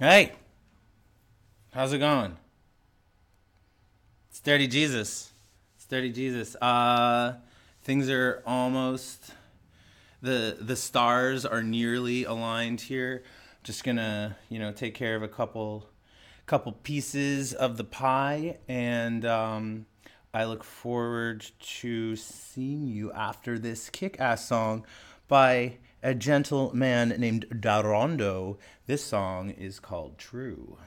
Hey, how's it going? It's Dirty Jesus. It's Dirty Jesus. Things are almost the stars are nearly aligned here. Just gonna take care of a couple pieces of the pie, and I look forward to seeing you after this kick-ass song by a gentleman named Darondo. This song is called True.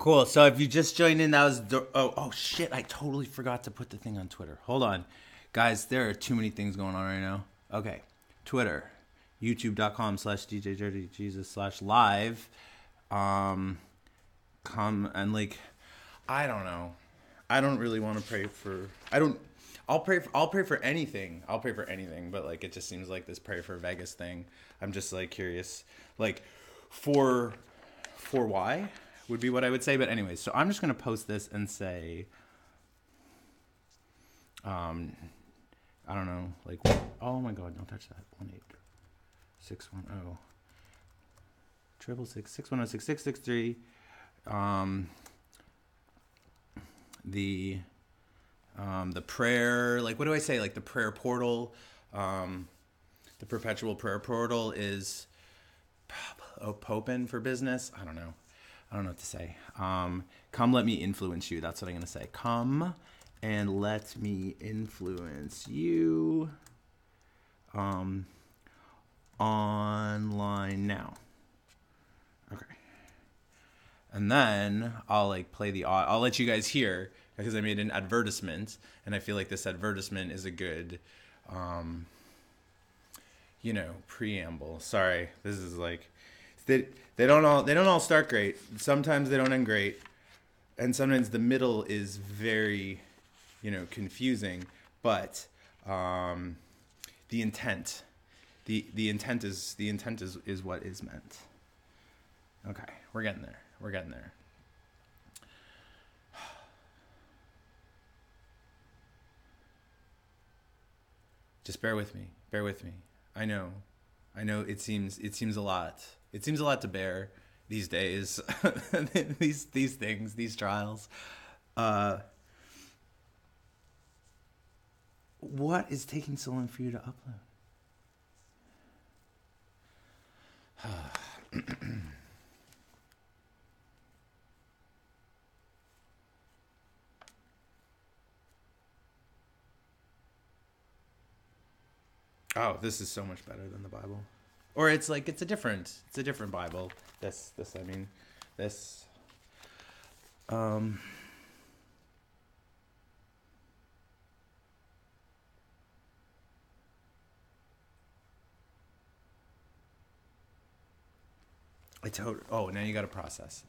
Cool. So if you just joined in, that was oh shit! I totally forgot to put the thing on Twitter. Hold on, guys. There are too many things going on right now. Okay, Twitter, youtube.com/DJDirtyJesus/live. Come and like, I don't know. I don't really want to pray for. I don't. I'll pray for anything. I'll pray for anything. But like, it just seems like this pray for Vegas thing. I'm just like curious, like, for why would be what I would say. But anyways, so I'm just gonna post this and say, I don't know, like, oh my god, don't touch that. 1-8-610 610-663. The prayer, like, what do I say? Like the prayer portal, the perpetual prayer portal is open for business. I don't know what to say. Come let me influence you. That's what I'm going to say. Come and let me influence you online now. Okay. And then I'll like play I'll let you guys hear, because I made an advertisement, and I feel like this advertisement is a good preamble. Sorry. This is like they don't all start great. Sometimes they don't end great. And sometimes the middle is very, confusing, but the intent is what is meant. Okay, we're getting there. Just bear with me. I know it seems a lot. It seems a lot to bear these days. these things, these trials. What is taking so long for you to upload? Oh, this is so much better than the Bible. Or it's a different Bible. This now you got to process.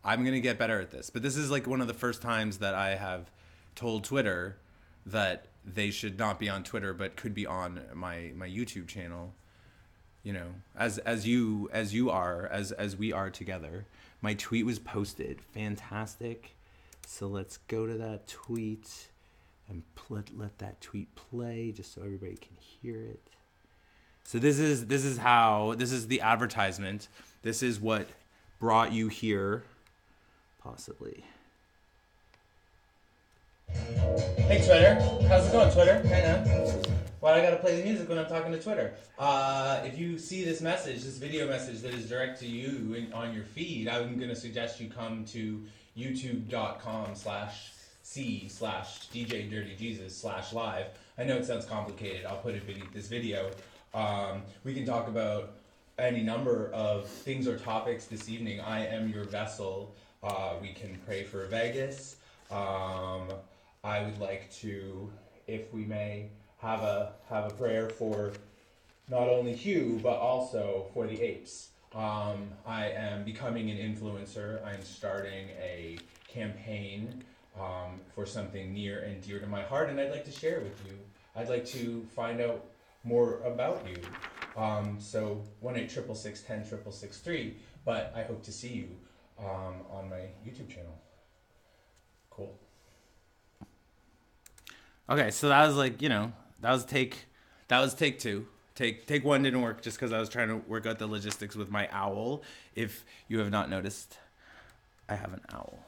I'm going to get better at this. But this is like one of the first times that I have told Twitter that they should not be on Twitter but could be on my YouTube channel. As we are together. My tweet was posted. Fantastic. So let's go to that tweet and let that tweet play just so everybody can hear it. So this is the advertisement. This is what brought you here, possibly. Hey Twitter, how's it going, Twitter? Hey now. Why I gotta play the music when I'm talking to Twitter? If you see this video message that is direct to you on your feed, I'm gonna suggest you come to youtube.com/c/DJDirtyJesus/live. I know it sounds complicated. I'll put it beneath this video. We can talk about any number of things or topics this evening. I am your vessel. We can pray for Vegas. I would like to, if we may, have a prayer for not only Hugh but also for the apes. I am becoming an influencer. I'm starting a campaign for something near and dear to my heart, and I'd like to share it with you. I'd like to find out more about you. So 1-866-10-663. But I hope to see you on my YouTube channel. Cool. Okay, so that was take two. Take one didn't work just because I was trying to work out the logistics with my owl. If you have not noticed, I have an owl.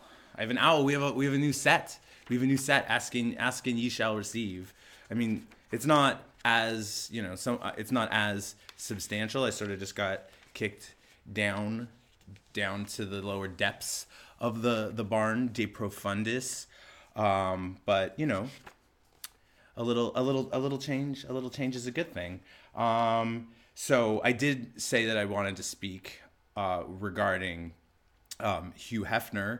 We have a new set. Asking ye shall receive. I mean, it's not as it's not as substantial. I sort of just got kicked down to the lower depths of the barn, de profundis. But a little change is a good thing. So I did say that I wanted to speak regarding Hugh Hefner.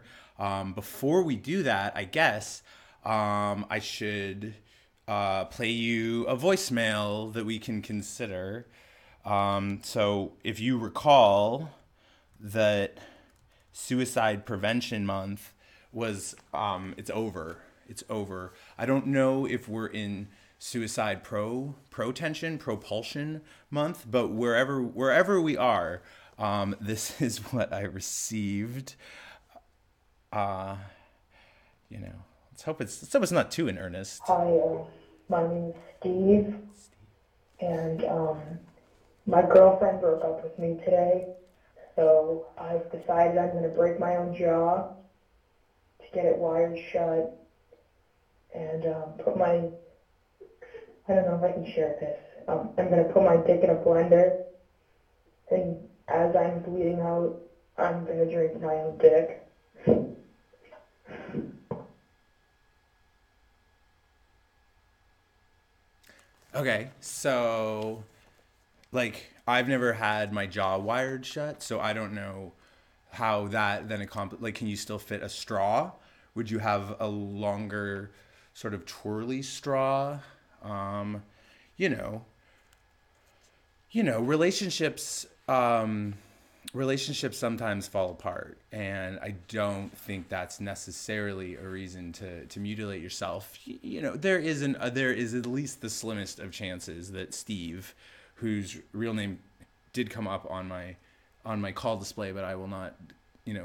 Before we do that, I guess I should play you a voicemail that we can consider. So if you recall that Suicide Prevention Month was, it's over. It's over. I don't know if we're in suicide propulsion month, but wherever we are, this is what I received. Uh, let's hope it's not too in earnest. Hi, my name is Steve, and my girlfriend broke up with me today, so I've decided I'm going to break my own jaw to get it wired shut and put my, I don't know if I can share this. I'm going to put my dick in a blender, and as I'm bleeding out, I'm going to drink my own dick. Okay, so like I've never had my jaw wired shut, so I don't know how that then like can you still fit a straw? Would you have a longer sort of twirly straw? Um, you know, relationships relationships sometimes fall apart, and I don't think that's necessarily a reason to mutilate yourself. There is at least the slimmest of chances that Steve, whose real name did come up on my call display, but I will not,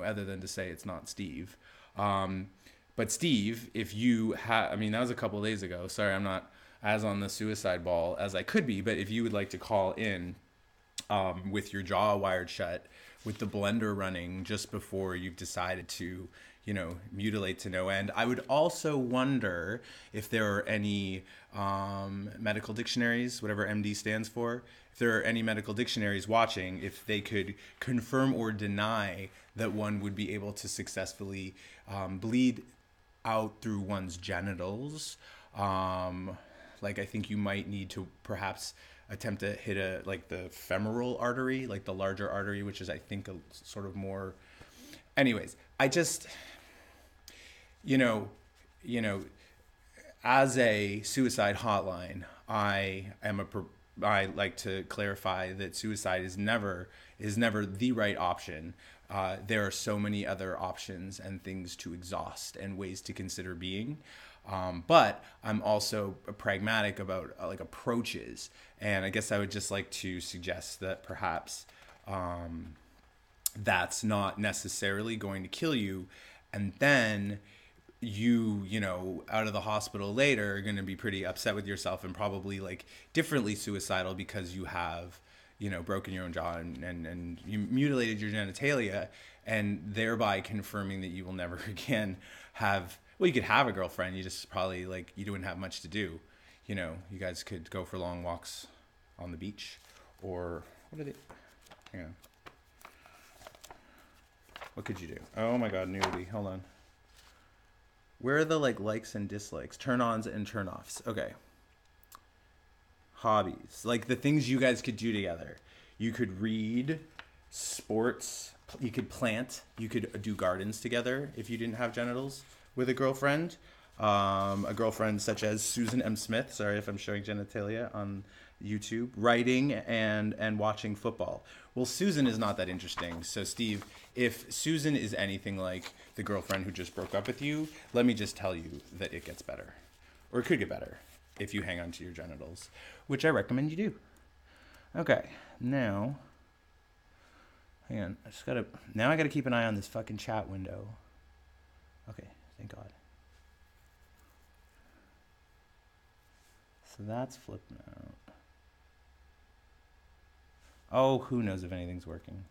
other than to say it's not Steve. Um, but Steve, if you have, I mean, that was a couple of days ago. Sorry, I'm not as on the suicide ball as I could be, but if you would like to call in with your jaw wired shut, with the blender running just before you've decided to, mutilate to no end. I would also wonder if there are any medical dictionaries, whatever MD stands for, if there are any medical dictionaries watching, if they could confirm or deny that one would be able to successfully bleed out through one's genitals. Like I think you might need to perhaps attempt to hit like the femoral artery, like the larger artery, which is I think a sort of more. Anyways, I just, you know, you know, as a suicide hotline, I like to clarify that suicide is never the right option. There are so many other options and things to exhaust and ways to consider being. But I'm also pragmatic about like approaches, and I guess I would just like to suggest that perhaps that's not necessarily going to kill you, and then out of the hospital later are going to be pretty upset with yourself and probably like differently suicidal because you have broken your own jaw and you mutilated your genitalia, and thereby confirming that you will never again have, well, you could have a girlfriend, you just probably like you wouldn't have much to do. You guys could go for long walks on the beach, or what are they, hang on, what could you do? Oh my god, nudity, hold on. Where are the like likes and dislikes, turn-ons and turn-offs? Okay. Hobbies, like the things you guys could do together. You could read, sports, you could plant, you could do gardens together if you didn't have genitals with a girlfriend. A girlfriend such as Susan M. Smith, sorry if I'm showing genitalia on YouTube, writing and watching football. Well, Susan is not that interesting. So, Steve, if Susan is anything like the girlfriend who just broke up with you, let me just tell you that it gets better. Or it could get better if you hang on to your genitals, which I recommend you do. Okay, now, hang on, I gotta keep an eye on this fucking chat window. Okay, thank God. So that's flipping out. Oh, who knows if anything's working.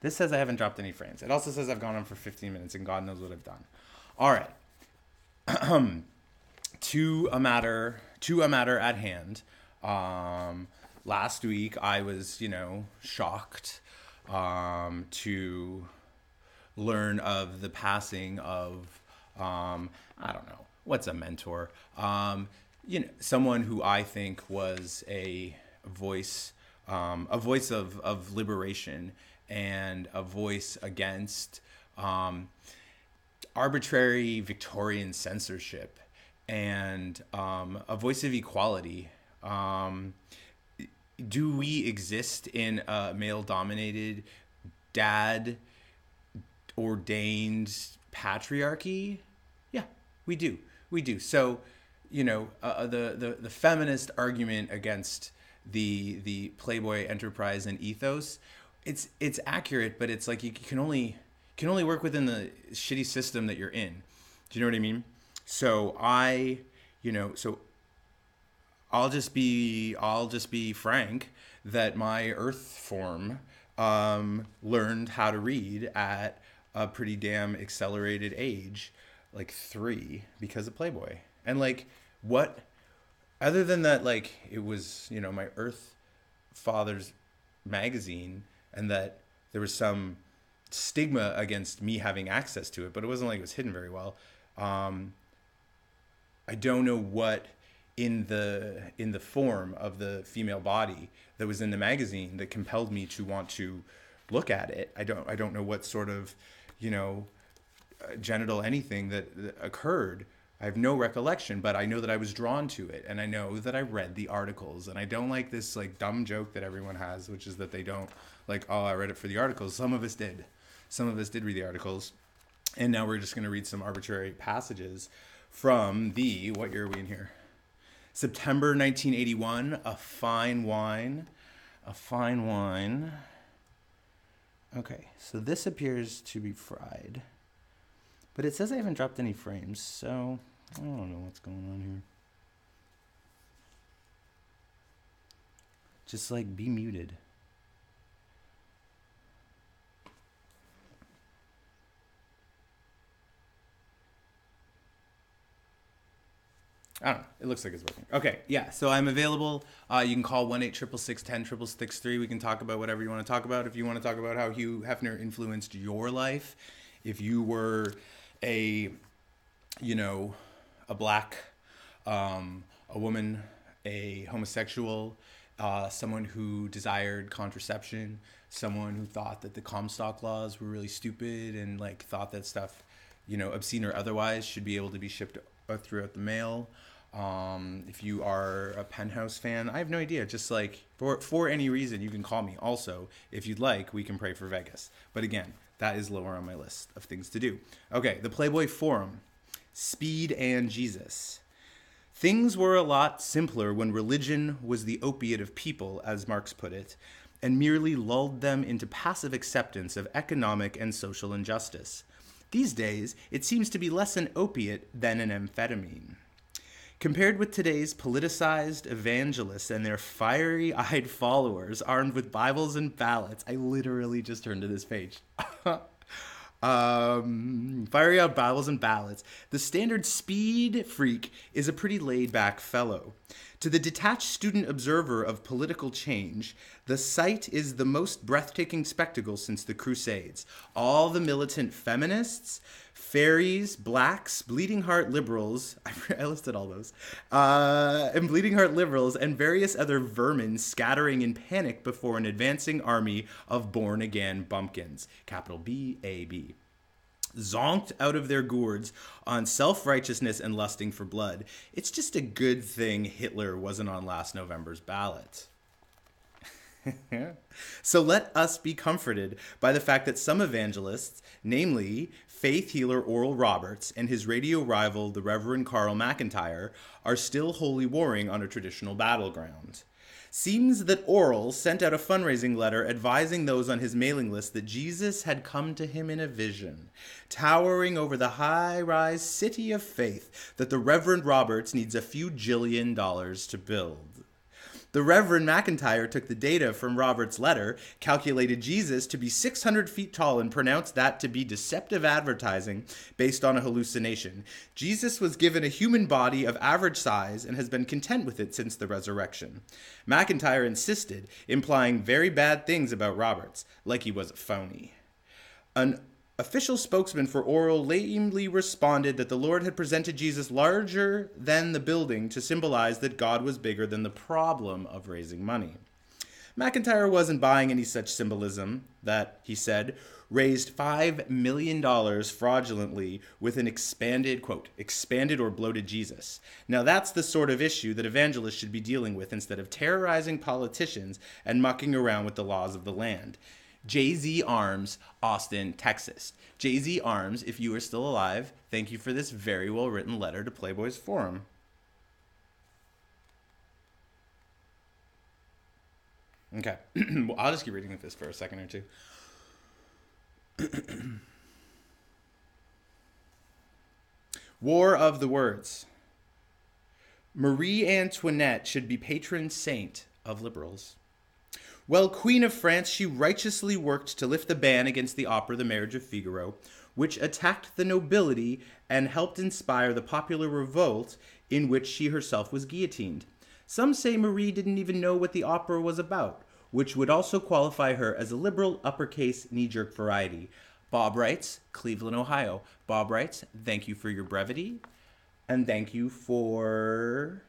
This says I haven't dropped any frames. It also says I've gone on for 15 minutes, and God knows what I've done. All right. to a matter at hand. Last week I was, shocked to learn of the passing of, I don't know, what's a mentor? Someone who I think was a voice of liberation and a voice against arbitrary Victorian censorship, and a voice of equality. Do we exist in a male-dominated, dad-ordained patriarchy? Yeah, we do. We do. So, the feminist argument against the Playboy enterprise and ethos, it's accurate, but it's like you can only work within the shitty system that you're in. Do you know what I mean? So I'll just be frank that my earth form learned how to read at a pretty damn accelerated age, like 3, because of Playboy. And like, what other than that, like, it was, my earth father's magazine, and that there was some stigma against me having access to it, but it wasn't like it was hidden very well. I don't know what in the form of the female body that was in the magazine that compelled me to want to look at it. I don't know what sort of, genital anything that occurred. I have no recollection, but I know that I was drawn to it, and I know that I read the articles, and I don't like this like dumb joke that everyone has, which is that they don't like, oh, I read it for the articles. Some of us did read the articles, and now we're just going to read some arbitrary passages from what year are we in here? September 1981, a fine wine. Okay, so this appears to be fried, but it says I haven't dropped any frames, so I don't know what's going on here. Just like, be muted. I don't know. It looks like it's working. Okay, yeah. So I'm available. You can call 1-866-10-6663. We can talk about whatever you want to talk about. If you want to talk about how Hugh Hefner influenced your life, if you were a black, a woman, a homosexual, someone who desired contraception, someone who thought that the Comstock laws were really stupid and like thought that stuff, obscene or otherwise, should be able to be shipped throughout the mail. If you are a Penthouse fan, I have no idea. Just like for any reason, you can call me. Also, if you'd like, we can pray for Vegas. But again, that is lower on my list of things to do. Okay, the Playboy Forum, Speed and Jesus. Things were a lot simpler when religion was the opiate of people, as Marx put it, and merely lulled them into passive acceptance of economic and social injustice. These days, it seems to be less an opiate than an amphetamine. Compared with today's politicized evangelists and their fiery-eyed followers armed with Bibles and ballots, I literally just turned to this page. Fiery-eyed Bibles and ballots, the standard speed freak is a pretty laid-back fellow. To the detached student observer of political change, the sight is the most breathtaking spectacle since the Crusades. All the militant feminists, fairies, blacks, bleeding heart liberals, I listed all those, and bleeding heart liberals and various other vermin scattering in panic before an advancing army of born-again bumpkins, capital B-A-B. Zonked out of their gourds on self-righteousness and lusting for blood. It's just a good thing Hitler wasn't on last November's ballot. So let us be comforted by the fact that some evangelists, namely faith healer Oral Roberts and his radio rival, the Reverend Carl McIntyre, are still wholly warring on a traditional battleground. Seems that Oral sent out a fundraising letter advising those on his mailing list that Jesus had come to him in a vision, towering over the high-rise city of faith that the Reverend Roberts needs a few jillion dollars to build. The Reverend McIntyre took the data from Robert's letter, calculated Jesus to be 600 feet tall, and pronounced that to be deceptive advertising based on a hallucination. Jesus was given a human body of average size and has been content with it since the resurrection. McIntyre insisted, implying very bad things about Roberts, like he was a phony. An official spokesman for Oral lamely responded that the Lord had presented Jesus larger than the building to symbolize that God was bigger than the problem of raising money. McIntyre wasn't buying any such symbolism that, he said, raised $5 million fraudulently with an expanded, quote, expanded or bloated Jesus. Now that's the sort of issue that evangelists should be dealing with instead of terrorizing politicians and mucking around with the laws of the land. Jay-Z Arms, Austin, Texas. Jay-Z Arms, if you are still alive, thank you for this very well-written letter to Playboy's Forum. Okay, well, I'll just keep reading this for a second or two. War of the Words. Marie Antoinette should be patron saint of liberals. Well, Queen of France, she righteously worked to lift the ban against the opera The Marriage of Figaro, which attacked the nobility and helped inspire the popular revolt in which she herself was guillotined. Some say Marie didn't even know what the opera was about, which would also qualify her as a liberal uppercase knee-jerk variety. Bob writes, Cleveland, Ohio. Bob writes, thank you for your brevity, and thank you for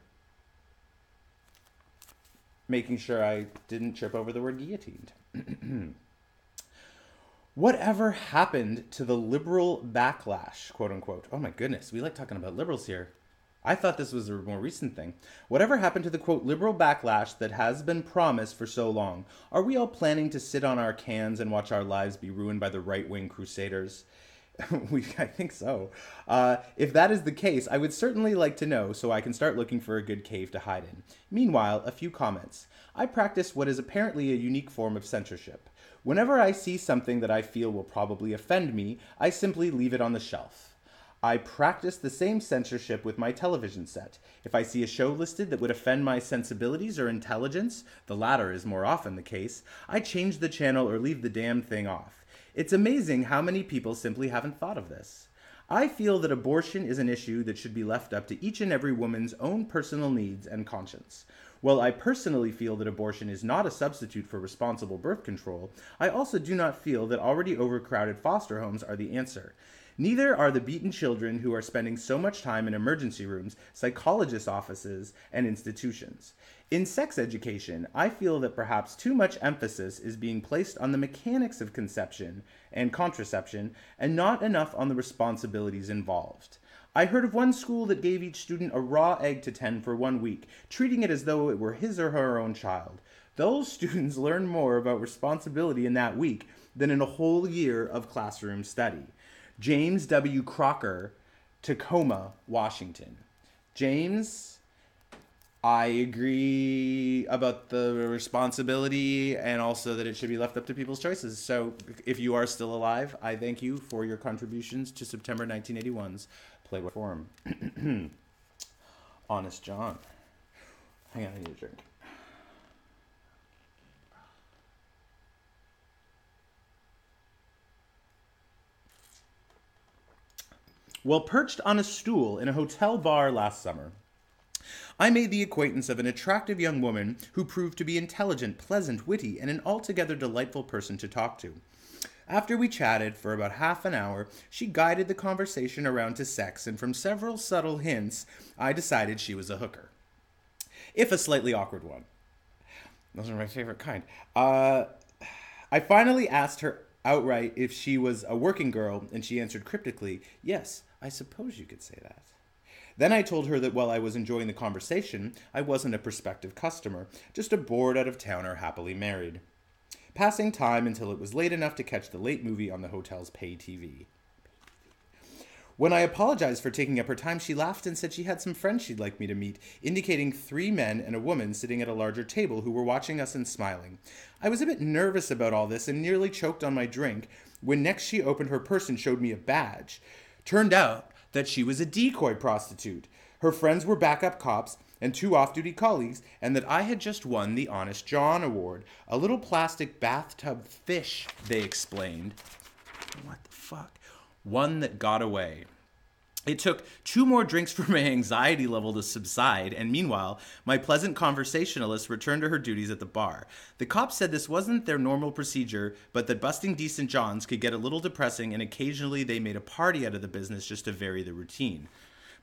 making sure I didn't trip over the word guillotined. Whatever happened to the liberal backlash, quote unquote? Oh my goodness, we like talking about liberals here. I thought this was a more recent thing. Whatever happened to the, quote, liberal backlash that has been promised for so long? Are we all planning to sit on our cans and watch our lives be ruined by the right-wing crusaders? I think so. If that is the case, I would certainly like to know so I can start looking for a good cave to hide in. Meanwhile, a few comments. I practice what is apparently a unique form of censorship. Whenever I see something that I feel will probably offend me, I simply leave it on the shelf. I practice the same censorship with my television set. If I see a show listed that would offend my sensibilities or intelligence, the latter is more often the case, I change the channel or leave the damn thing off. It's amazing how many people simply haven't thought of this. I feel that abortion is an issue that should be left up to each and every woman's own personal needs and conscience. While I personally feel that abortion is not a substitute for responsible birth control, I also do not feel that already overcrowded foster homes are the answer. Neither are the beaten children who are spending so much time in emergency rooms, psychologists' offices, and institutions. In sex education, I feel that perhaps too much emphasis is being placed on the mechanics of conception and contraception and not enough on the responsibilities involved. I heard of one school that gave each student a raw egg to tend for 1 week, treating it as though it were his or her own child. Those students learn more about responsibility in that week than in a whole year of classroom study. James W. Crocker, Tacoma, Washington. James, I agree about the responsibility and also that it should be left up to people's choices. So if you are still alive, I thank you for your contributions to September 1981's Playboy Forum. Honest John. Hang on, I need a drink. While perched on a stool in a hotel bar last summer, I made the acquaintance of an attractive young woman who proved to be intelligent, pleasant, witty, and an altogether delightful person to talk to. After we chatted for about half an hour, she guided the conversation around to sex, and from several subtle hints, I decided she was a hooker. If a slightly awkward one. Those are my favorite kind. I finally asked her outright if she was a working girl, and she answered cryptically, yes, I suppose you could say that. Then I told her that while I was enjoying the conversation, I wasn't a prospective customer, just a bored out-of-towner happily married. Passing time until it was late enough to catch the late movie on the hotel's pay TV. When I apologized for taking up her time, she laughed and said she had some friends she'd like me to meet, indicating 3 men and a woman sitting at a larger table who were watching us and smiling. I was a bit nervous about all this and nearly choked on my drink when next she opened her purse and showed me a badge. Turned out that she was a decoy prostitute. Her friends were backup cops and 2 off-duty colleagues, and that I had just won the Honest John Award. A little plastic bathtub fish, they explained. What the fuck? One that got away. It took 2 more drinks for my anxiety level to subside, and meanwhile, my pleasant conversationalist returned to her duties at the bar. The cops said this wasn't their normal procedure, but that busting decent johns could get a little depressing, and occasionally they made a party out of the business just to vary the routine.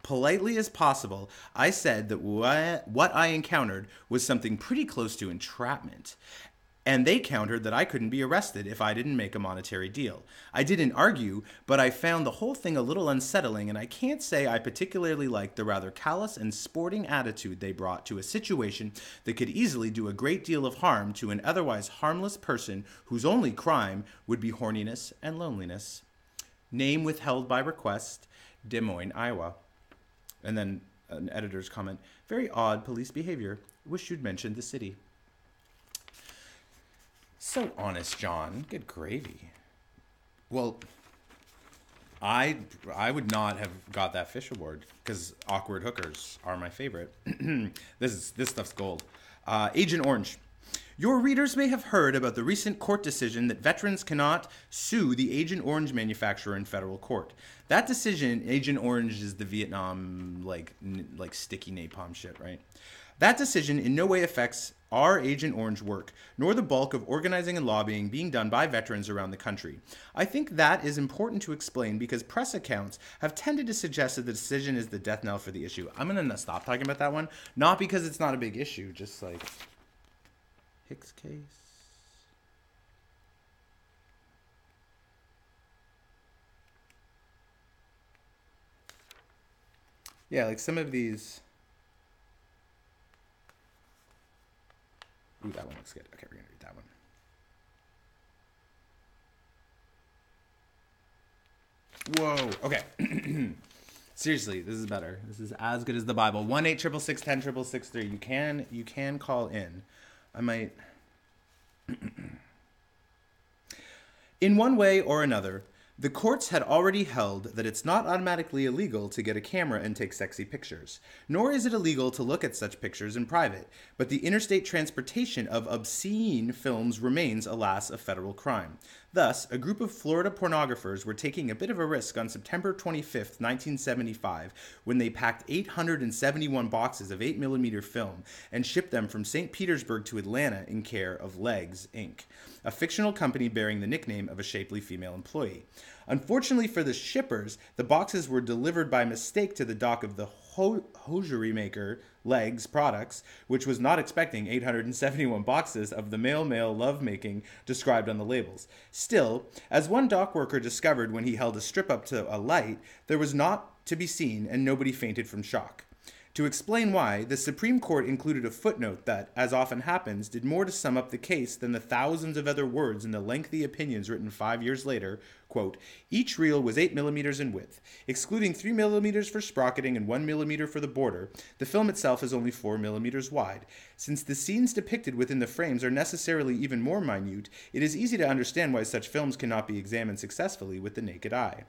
Politely as possible, I said that what I encountered was something pretty close to entrapment. And they countered that I couldn't be arrested if I didn't make a monetary deal. I didn't argue, but I found the whole thing a little unsettling, and I can't say I particularly liked the rather callous and sporting attitude they brought to a situation that could easily do a great deal of harm to an otherwise harmless person whose only crime would be horniness and loneliness. Name withheld by request, Des Moines, Iowa. And then an editor's comment, very odd police behavior. Wish you'd mentioned the city. So honest, John. Good gravy. Well, I would not have got that fish award because awkward hookers are my favorite. This stuff's gold. Agent Orange. Your readers may have heard about the recent court decision that veterans cannot sue the Agent Orange manufacturer in federal court. That decision, Agent Orange is the Vietnam, like sticky napalm shit, right? That decision in no way affects our Agent Orange work, nor the bulk of organizing and lobbying being done by veterans around the country. I think that is important to explain because press accounts have tended to suggest that the decision is the death knell for the issue. I'm going to stop talking about that one, not because it's not a big issue, just like Hicks case. Yeah, like some of these. Ooh, that one looks good. Okay, we're going to read that one. Whoa. Okay. Seriously, this is better. This is as good as the Bible. 1-866-10-6663. You can call in. I might. In one way or another, the courts had already held that it's not automatically illegal to get a camera and take sexy pictures, nor is it illegal to look at such pictures in private, but the interstate transportation of obscene films remains, alas, a federal crime. Thus, a group of Florida pornographers were taking a bit of a risk on September 25th, 1975, when they packed 871 boxes of 8mm film and shipped them from St. Petersburg to Atlanta in care of Legs, Inc., a fictional company bearing the nickname of a shapely female employee. Unfortunately for the shippers, the boxes were delivered by mistake to the dock of the hosiery maker, Legs Products, which was not expecting 871 boxes of the male-male lovemaking described on the labels. Still, as one dock worker discovered when he held a strip up to a light, there was not to be seen and nobody fainted from shock. To explain why, the Supreme Court included a footnote that, as often happens, did more to sum up the case than the thousands of other words in the lengthy opinions written 5 years later. Quote, each reel was 8mm in width. Excluding 3mm for sprocketing and 1mm for the border, the film itself is only 4mm wide. Since the scenes depicted within the frames are necessarily even more minute, it is easy to understand why such films cannot be examined successfully with the naked eye.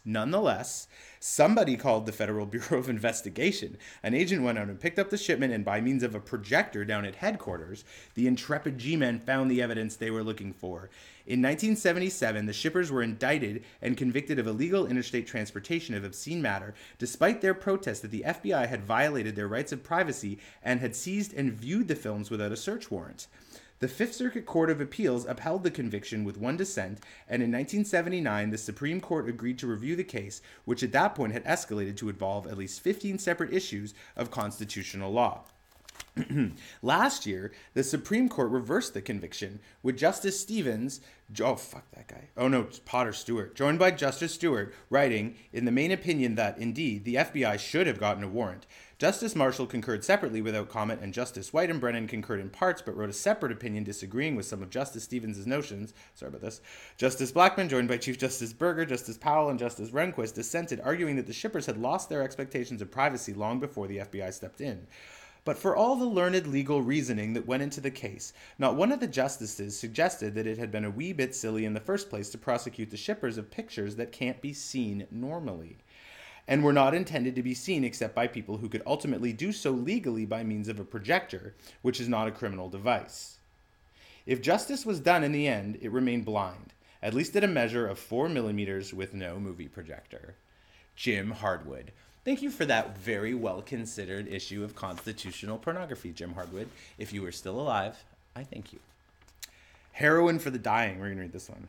Nonetheless, somebody called the Federal Bureau of Investigation. An agent went out and picked up the shipment, and by means of a projector down at headquarters, the intrepid G-men found the evidence they were looking for. In 1977, the shippers were indicted and convicted of illegal interstate transportation of obscene matter, despite their protest that the FBI had violated their rights of privacy and had seized and viewed the films without a search warrant. The Fifth Circuit Court of Appeals upheld the conviction with one dissent, and in 1979, the Supreme Court agreed to review the case, which at that point had escalated to involve at least 15 separate issues of constitutional law. Last year, the Supreme Court reversed the conviction, with Justice Stevens, Potter Stewart, joined by Justice Stewart, writing in the main opinion that, indeed, the FBI should have gotten a warrant. Justice Marshall concurred separately without comment, and Justice White and Brennan concurred in parts, but wrote a separate opinion disagreeing with some of Justice Stevens' notions. Sorry about this. Justice Blackmun, joined by Chief Justice Berger, Justice Powell, and Justice Rehnquist, dissented, arguing that the shippers had lost their expectations of privacy long before the FBI stepped in. But for all the learned legal reasoning that went into the case, not one of the justices suggested that it had been a wee bit silly in the first place to prosecute the shippers of pictures that can't be seen normally, and were not intended to be seen except by people who could ultimately do so legally by means of a projector, which is not a criminal device. If justice was done in the end, it remained blind, at least at a measure of 4mm with no movie projector. Jim Hardwood. Thank you for that very well-considered issue of constitutional pornography, Jim Hardwood. If you were still alive, I thank you. Heroin for the dying. We're going to read this one.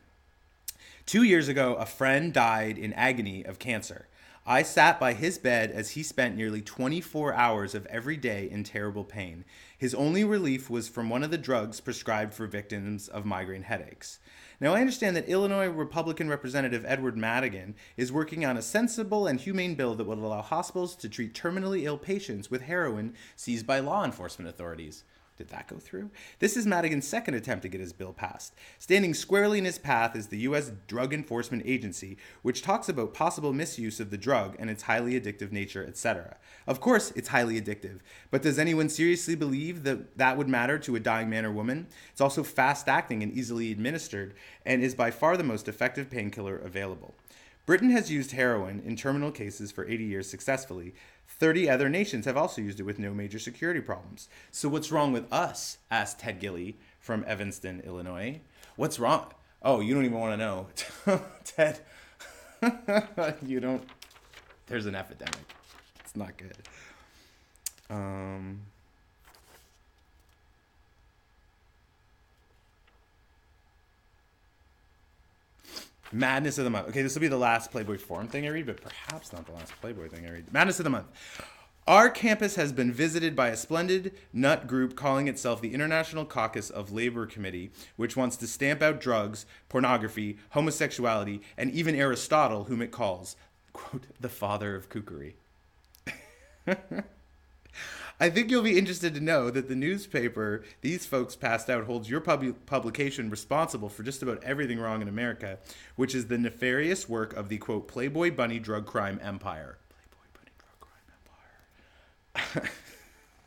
2 years ago, a friend died in agony of cancer. I sat by his bed as he spent nearly 24 hours of every day in terrible pain. His only relief was from one of the drugs prescribed for victims of migraine headaches. Now, I understand that Illinois Republican Representative Edward Madigan is working on a sensible and humane bill that would allow hospitals to treat terminally ill patients with heroin seized by law enforcement authorities. Did that go through? This is Madigan's second attempt to get his bill passed. Standing squarely in his path is the U.S. Drug Enforcement Agency, which talks about possible misuse of the drug and its highly addictive nature, etc. Of course, it's highly addictive, but does anyone seriously believe that that would matter to a dying man or woman? It's also fast-acting and easily administered, and is by far the most effective painkiller available. Britain has used heroin in terminal cases for 80 years successfully. 30 other nations have also used it with no major security problems. So what's wrong with us? Asked Ted Gilly from Evanston, Illinois. What's wrong? Oh, you don't even want to know. Ted, you don't. There's an epidemic. It's not good. Madness of the month. Okay, this will be the last Playboy Forum thing I read, but perhaps not the last Playboy thing I read. Madness of the month. Our campus has been visited by a splendid nut group calling itself the International Caucus of Labor Committee, which wants to stamp out drugs, pornography, homosexuality, and even Aristotle, whom it calls, quote, the father of kookery. I think you'll be interested to know that the newspaper these folks passed out holds your publication responsible for just about everything wrong in America, which is the nefarious work of the, quote, Playboy Bunny drug crime empire. Playboy Bunny drug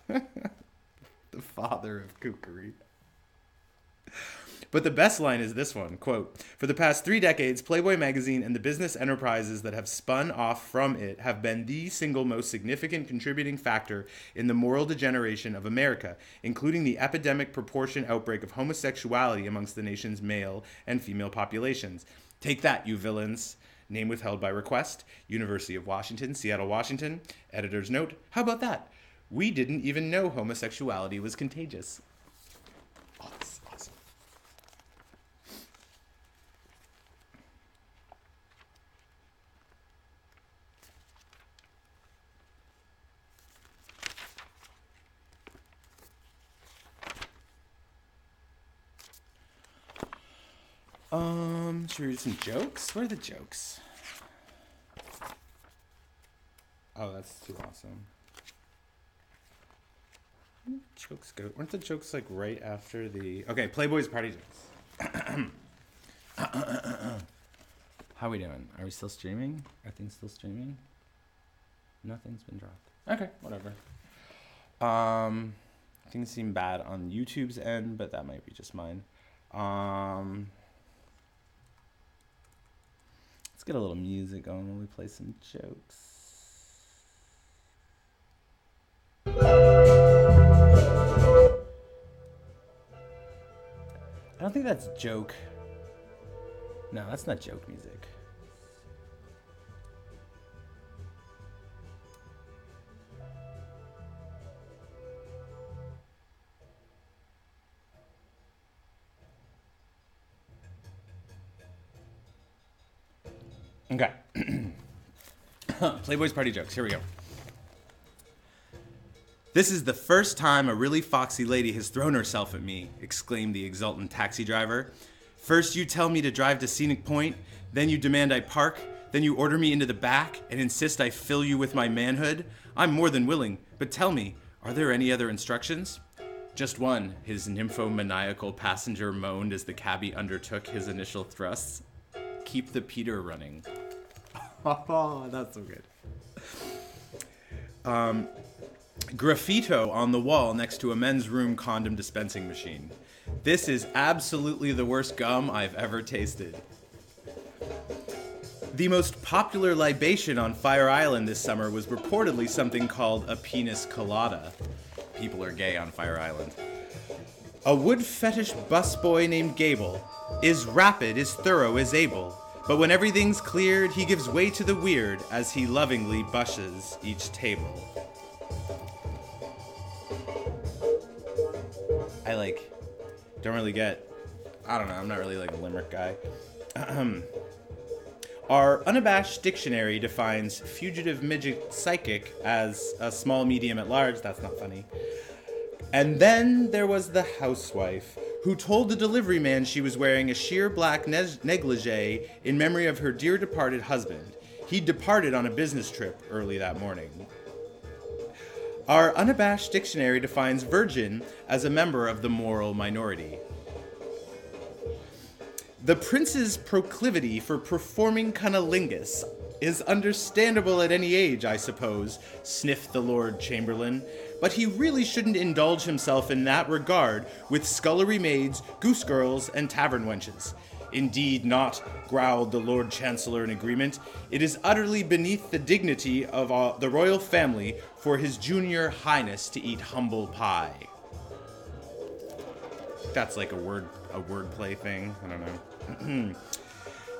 crime empire. The father of kookery. But the best line is this one, quote, for the past 3 decades, Playboy magazine and the business enterprises that have spun off from it have been the single most significant contributing factor in the moral degeneration of America, including the epidemic proportion outbreak of homosexuality amongst the nation's male and female populations. Take that, you villains. Name withheld by request. University of Washington, Seattle, Washington. Editor's note, how about that? We didn't even know homosexuality was contagious. Oh, this is awesome. Should we read some jokes? Where are the jokes? Oh, that's too awesome. Jokes go. Weren't the jokes like right after the... Okay, Playboy's party jokes. How are we doing? Are we still streaming? Are things still streaming? Nothing's been dropped. Okay, whatever. Things seem bad on YouTube's end, but that might be just mine. Let's get a little music going while we play some jokes. I don't think that's joke. No, that's not joke music. Okay. Playboy's party jokes. Here we go. This is the first time a really foxy lady has thrown herself at me, exclaimed the exultant taxi driver. First you tell me to drive to Scenic Point, then you demand I park, then you order me into the back and insist I fill you with my manhood. I'm more than willing, but tell me, are there any other instructions? Just one, his nymphomaniacal passenger moaned as the cabbie undertook his initial thrusts. Keep the Peter running. Oh, that's so good. Graffito on the wall next to a men's room condom dispensing machine. This is absolutely the worst gum I've ever tasted. The most popular libation on Fire Island this summer was reportedly something called a penis colada. People are gay on Fire Island. A wood fetish busboy named Gable is rapid, is thorough, is able. But when everything's cleared, he gives way to the weird as he lovingly bushes each table. I don't really get, I don't know, I'm not really like a limerick guy. Our unabashed dictionary defines fugitive midget psychic as a small medium at large. That's not funny. And then there was the housewife, who told the delivery man she was wearing a sheer black negligee in memory of her dear departed husband. He'd departed on a business trip early that morning. Our unabashed dictionary defines virgin as a member of the moral minority. The prince's proclivity for performing cunnilingus is understandable at any age, I suppose, sniffed the Lord Chamberlain, but he really shouldn't indulge himself in that regard with scullery maids, goose girls, and tavern wenches. Indeed not, growled the Lord Chancellor in agreement. It is utterly beneath the dignity of the royal family for his junior highness to eat humble pie. That's like a wordplay thing. I don't know.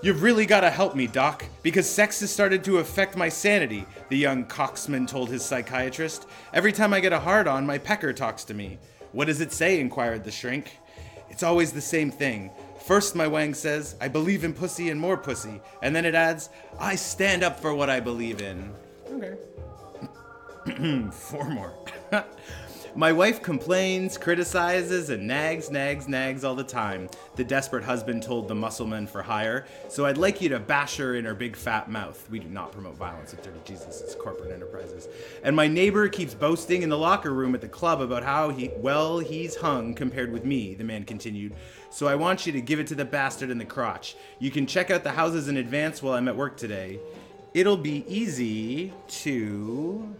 You've really got to help me, Doc, because sex has started to affect my sanity, the young coxman told his psychiatrist. Every time I get a hard-on, my pecker talks to me. What does it say? Inquired the shrink. It's always the same thing. First, my wang says, I believe in pussy and more pussy. And then it adds, I stand up for what I believe in. Okay. 4 more. My wife complains, criticizes, and nags all the time, the desperate husband told the muscleman for hire. So I'd like you to bash her in her big fat mouth. We do not promote violence at Dirty Jesus. It's corporate enterprises. And my neighbor keeps boasting in the locker room at the club about how he's hung compared with me, the man continued. So I want you to give it to the bastard in the crotch. You can check out the houses in advance while I'm at work today. It'll be easy to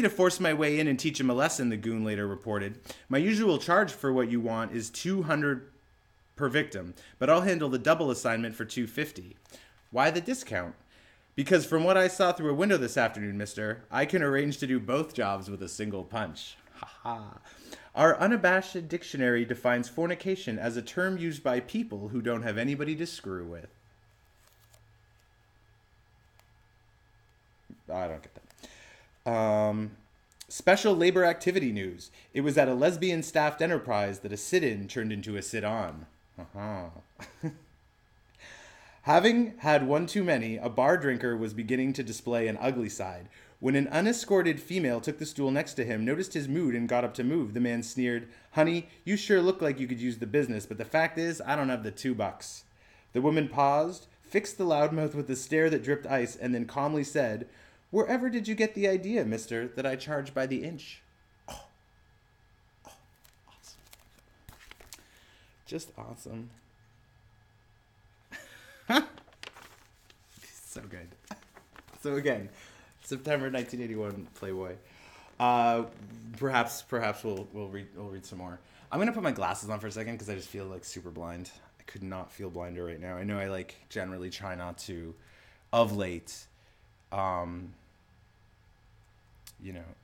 force my way in and teach him a lesson, the goon later reported. My usual charge for what you want is $200 per victim, but I'll handle the double assignment for $250. Why the discount? Because from what I saw through a window this afternoon, mister, I can arrange to do both jobs with a single punch. Ha ha. Our unabashed dictionary defines fornication as a term used by people who don't have anybody to screw with. I don't get that. Special labor activity news. It was at a lesbian staffed enterprise that a sit-in turned into a sit-on. Having had one too many, a bar drinker was beginning to display an ugly side. When an unescorted female took the stool next to him, noticed his mood, and got up to move, the man sneered, Honey, you sure look like you could use the business, but the fact is, I don't have the $2. The woman paused, fixed the loudmouth with a stare that dripped ice, and then calmly said, Wherever did you get the idea, mister, that I charge by the inch? Oh, awesome. Just awesome. So good. So again, September 1981, Playboy. Perhaps we'll read some more. I'm gonna put my glasses on for a second because I just feel like super blind. I could not feel blinder right now. I know I generally try not to, of late.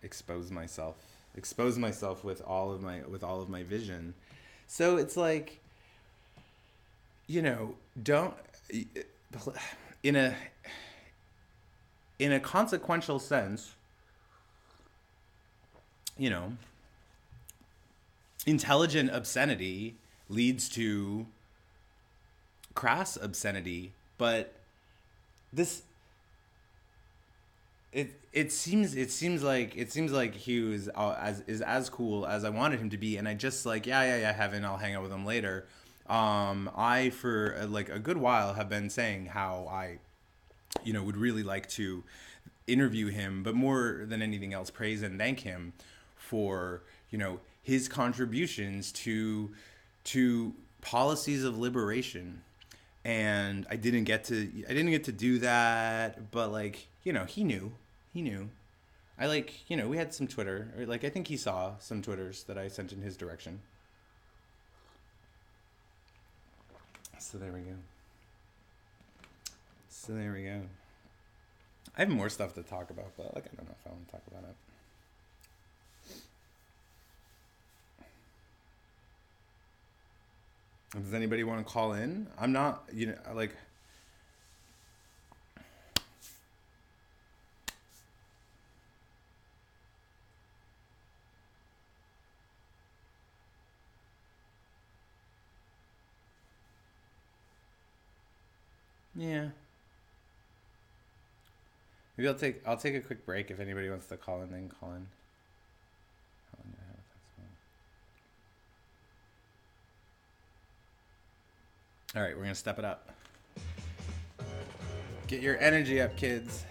Expose myself with all of my vision. So it's like, don't in a consequential sense, intelligent obscenity leads to crass obscenity, but this it seems like Hugh is as cool as I wanted him to be, and I just Heaven, I'll hang out with him later. I for a good while have been saying how I would really like to interview him, but more than anything else, praise and thank him for his contributions to policies of liberation. And I didn't get to do that, but he knew. We had some Twitter, or I think he saw some Twitters that I sent in his direction. So there we go. I have more stuff to talk about, but I don't know if I want to talk about it. Does anybody want to call in? I'm not, Yeah. Maybe I'll take a quick break if anybody wants to call in. Then call in. How long do I have with that song? All right, we're gonna step it up. Get your energy up, kids.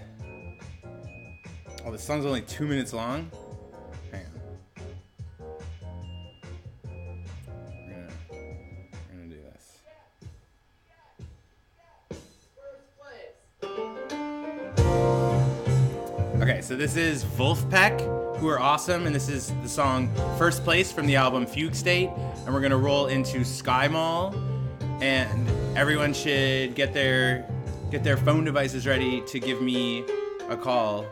Oh, this song's only 2 minutes long. Hang on. We're gonna do this. Okay, so this is Wolfpack, who are awesome, and this is the song First Place from the album Fugue State, and we're gonna roll into Sky Mall, and everyone should get their phone devices ready to give me a call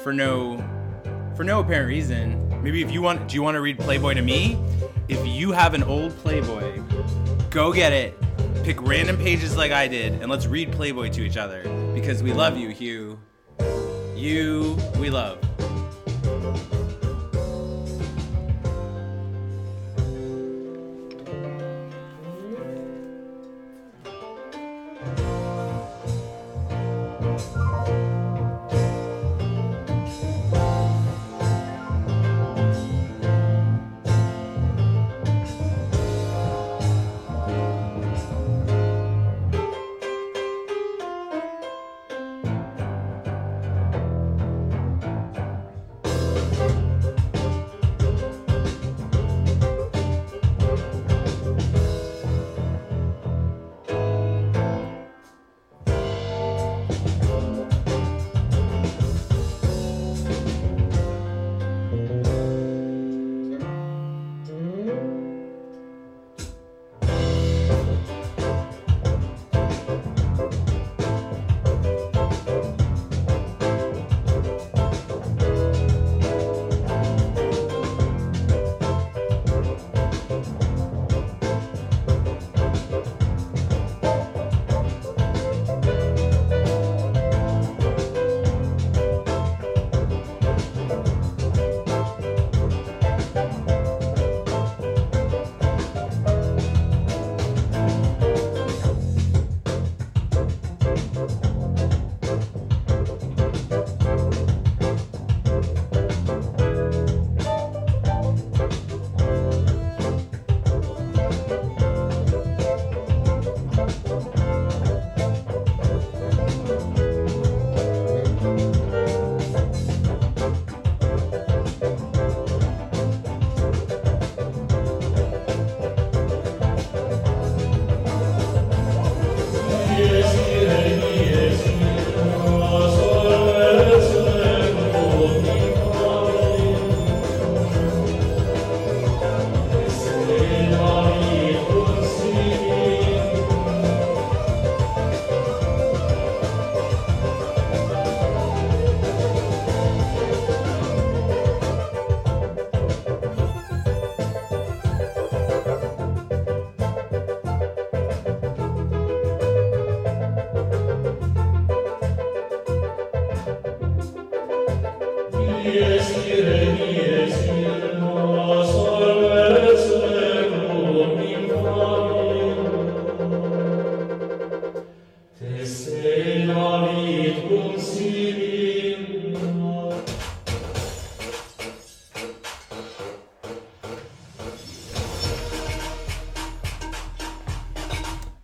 for no apparent reason. Maybe do you want to read Playboy to me? If you have an old Playboy, go get it. Pick random pages like I did, and let's read Playboy to each other because we love you, Hugh. You, we love.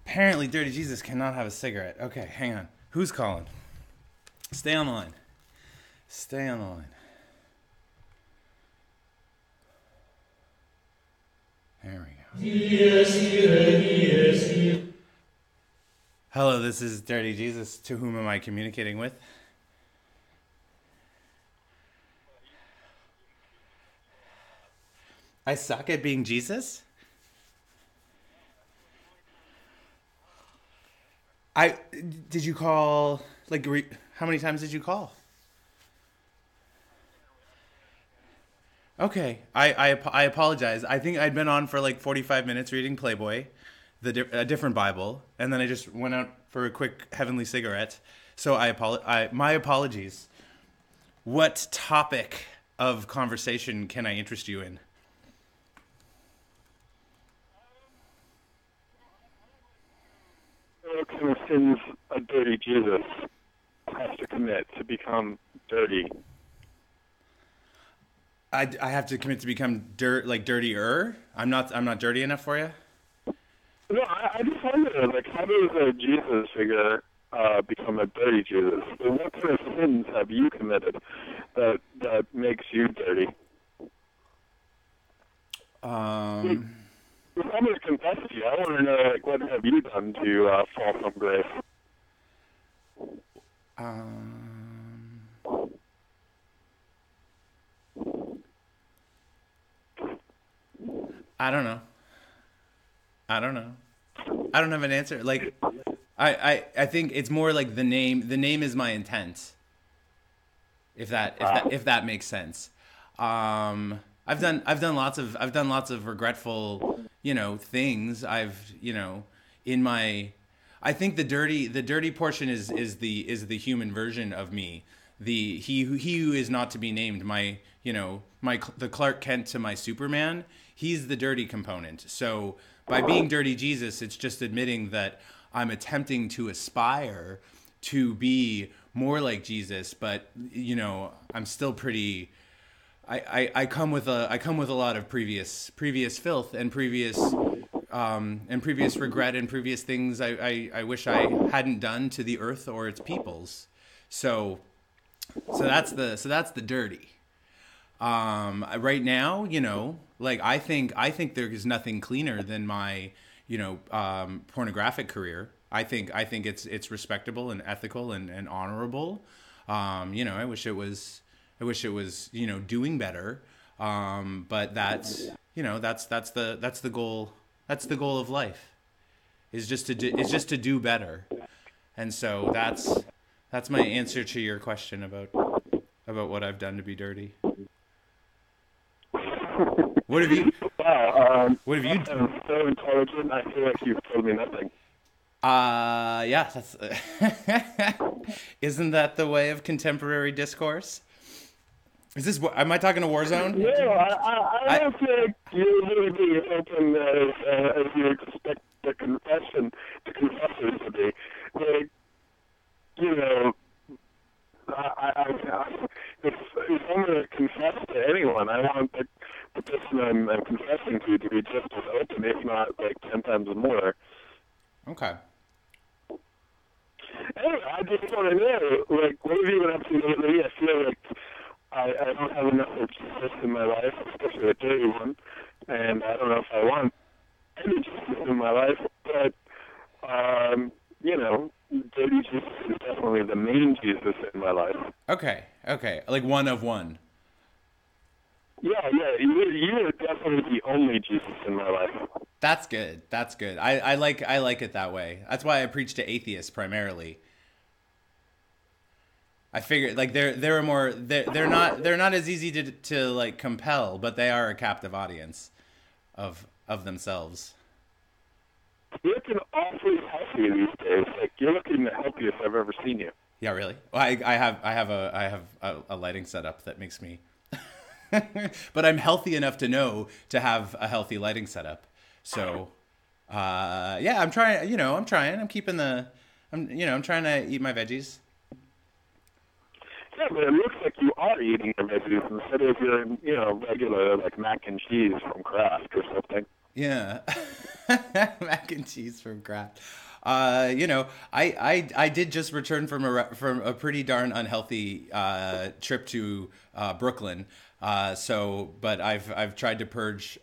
Apparently, Dirty Jesus cannot have a cigarette. Okay, hang on. Who's calling? Stay on the line. Stay on the line. There we go. Hello, this is Dirty Jesus. To whom am I communicating with? I suck at being Jesus? Did you call, like, how many times did you call? Okay, I apologize. I think I'd been on for like 45 minutes reading Playboy, a different Bible, and then I just went out for a quick heavenly cigarette. So my apologies. What topic of conversation can I interest you in? sins a dirty Jesus has to commit to become dirty? I have to commit to become dirtier. I'm not dirty enough for you. No, I just wonder, like, how does a Jesus figure become a dirty Jesus? What kind of sins have you committed that makes you dirty? If I'm going to confess to you, I want to know, like, what have you done to fall from grace? I don't know. I don't have an answer. Like, I think it's more like the name. The name is my intent. If that makes sense. I've done lots of regretful, things. I think the dirty portion is the human version of me. He who is not to be named, the Clark Kent to my Superman. He's the dirty component. So by being dirty Jesus, it's just admitting that I'm attempting to aspire to be more like Jesus, but I'm still pretty. I come with a lot of previous filth and previous regret and previous things I wish I hadn't done to the earth or its peoples. So that's the dirty. Right now, like I think there is nothing cleaner than my pornographic career. I think it's respectable and ethical and honorable. I wish it was doing better. But that's the goal. That's the goal of life. Is just to do better. And so that's my answer to your question about what I've done to be dirty. What have you? Wow. What have you? I'm so intelligent. I feel like you've told me nothing. Yeah. That's. Isn't that the way of contemporary discourse? Is this? Am I talking to Warzone? No, I don't feel like you're really being open as you expect the confessors to be. Like, if I'm going to confess to anyone, I want the person I'm confessing to be just as open, if not like 10 times more. Okay. Anyway, I just want to know, like, what have you been up to lately? I feel like I don't have enough of Jesus in my life, especially a dirty one, and I don't know if I want any Jesus in my life, but, dirty Jesus is definitely the main Jesus in my life. Okay, like one of one. Yeah, you are definitely the only Jesus in my life. That's good. I like it that way. That's why I preach to atheists primarily. I figured like they're not as easy to like compel, but they are a captive audience of themselves. You're looking awfully healthy these days. Like you're looking the healthiest I've ever seen you. Yeah, really? Well, I have a lighting setup that makes me but I'm healthy enough to know to have a healthy lighting setup. So yeah, I'm trying, I'm trying to eat my veggies. Yeah, but it looks like you are eating your veggies instead of your, regular like mac and cheese from Kraft or something. Yeah, mac and cheese from Kraft. I did just return from a pretty darn unhealthy trip to Brooklyn. But I've tried to purge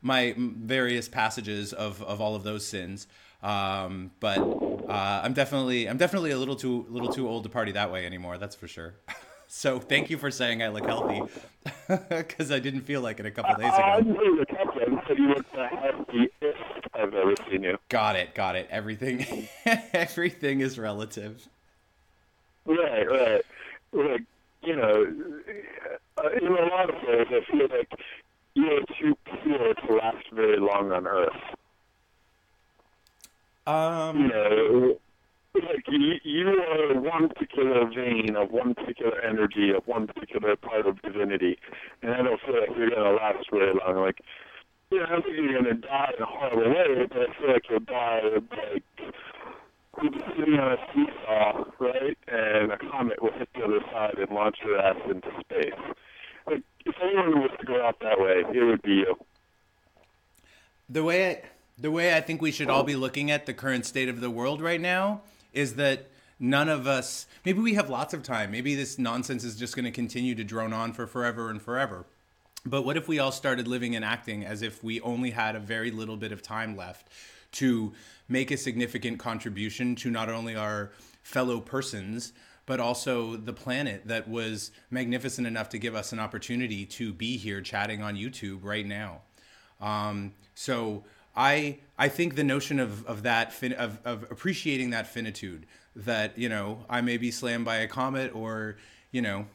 my various passages of all of those sins. But I'm definitely a little too old to party that way anymore. That's for sure. So thank you for saying I look healthy, because I didn't feel like it a couple days ago. I didn't say you look healthy. I said you look the healthiest I've ever seen you. Got it. Everything is relative. Right. Like, in a lot of ways, I feel like you're too pure to last very long on Earth. Like you are one particular vein of one particular energy of one particular part of divinity, and I don't feel like you're going to last very long. Like, I don't think you're going to die in a horrible way, but I feel like you'll die like we'd be sitting on a seesaw, right, and a comet will hit the other side and launch your ass into space. Like, if anyone was to go out that way, it would be you. The way I think we should all be looking at the current state of the world right now is that none of us, maybe we have lots of time. Maybe this nonsense is just going to continue to drone on for forever and forever. But what if we all started living and acting as if we only had a very little bit of time left to make a significant contribution to not only our fellow persons, but also the planet that was magnificent enough to give us an opportunity to be here chatting on YouTube right now. So I think the notion of that of appreciating that finitude, that, you know, I may be slammed by a comet, or, you know,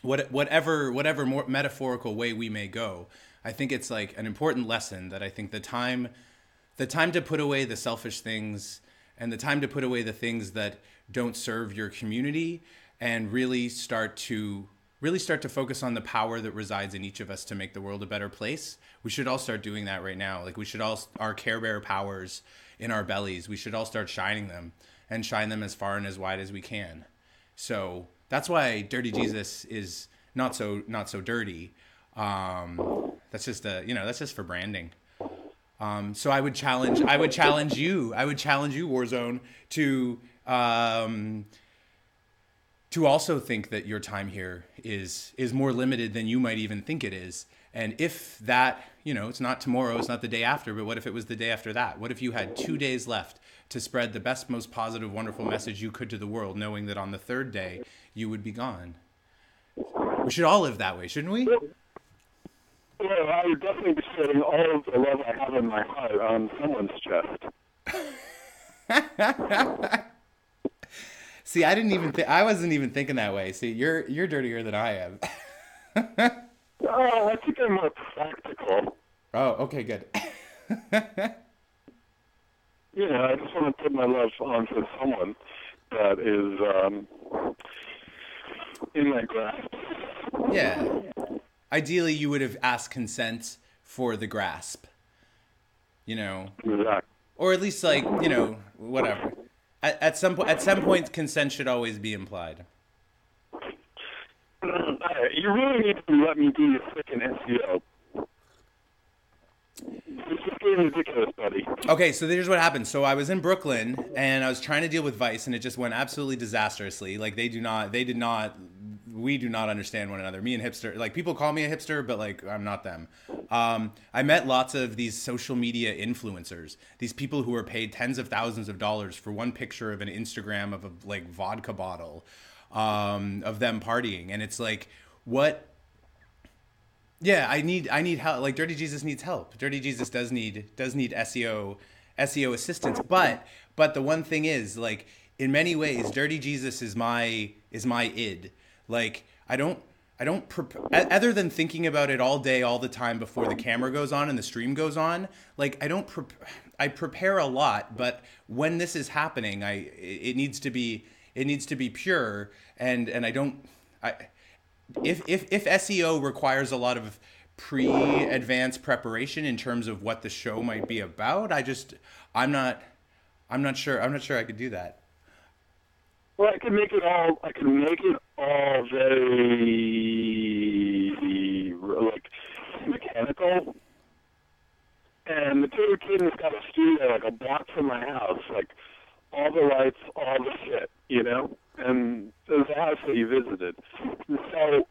whatever more metaphorical way we may go. I think it's like an important lesson that I think the time to put away the selfish things, and the time to put away the things that don't serve your community, and really start to focus on the power that resides in each of us to make the world a better place. We should all start doing that right now. Like, we should all, our Care Bear powers in our bellies, we should all start shining them, and shine them as far and as wide as we can. So that's why Dirty Jesus is not so dirty. That's just that's just for branding. So I would challenge you, Warzone, to also think that your time here is more limited than you might even think it is. And if that, it's not tomorrow, it's not the day after, but what if it was the day after that? What if you had 2 days left to spread the best, most positive, wonderful message you could to the world, knowing that on the third day you would be gone? We should all live that way, shouldn't we? Well, I would definitely be setting all of the love I have in my heart on someone's chest. See, I wasn't even thinking that way. See, you're dirtier than I am. Oh, I think I'm more practical. Oh, okay, good. I just want to put my love onto someone that is in my grasp. Yeah. Ideally, you would have asked consent for the grasp. Exactly. Or at least, like, whatever. At some point, consent should always be implied. You really need to let me do your freaking SEO. This is getting ridiculous, buddy. Okay, so here's what happened. So I was in Brooklyn, and I was trying to deal with Vice, and it just went absolutely disastrously. Like, we do not understand one another. Me and hipster, like, people call me a hipster, but, like, I'm not them. I met lots of these social media influencers, these people who are paid tens of thousands of dollars for one picture of an Instagram of a, like, vodka bottle, of them partying. And it's like, what? Yeah, I need help. Like, Dirty Jesus needs help. Dirty Jesus does need SEO assistance. But the one thing is, like, in many ways, Dirty Jesus is my id. Like, I don't other than thinking about it all day, all the time before the camera goes on and the stream goes on. Like, I prepare a lot, but when this is happening, it needs to be pure, and if SEO requires a lot of advanced preparation in terms of what the show might be about, I'm not sure I could do that. Well, I can make it all very, like, mechanical. And the Taylor Kid has got a studio, like, a block from my house, like, all the lights, all the shit, And there's a house that you visited. So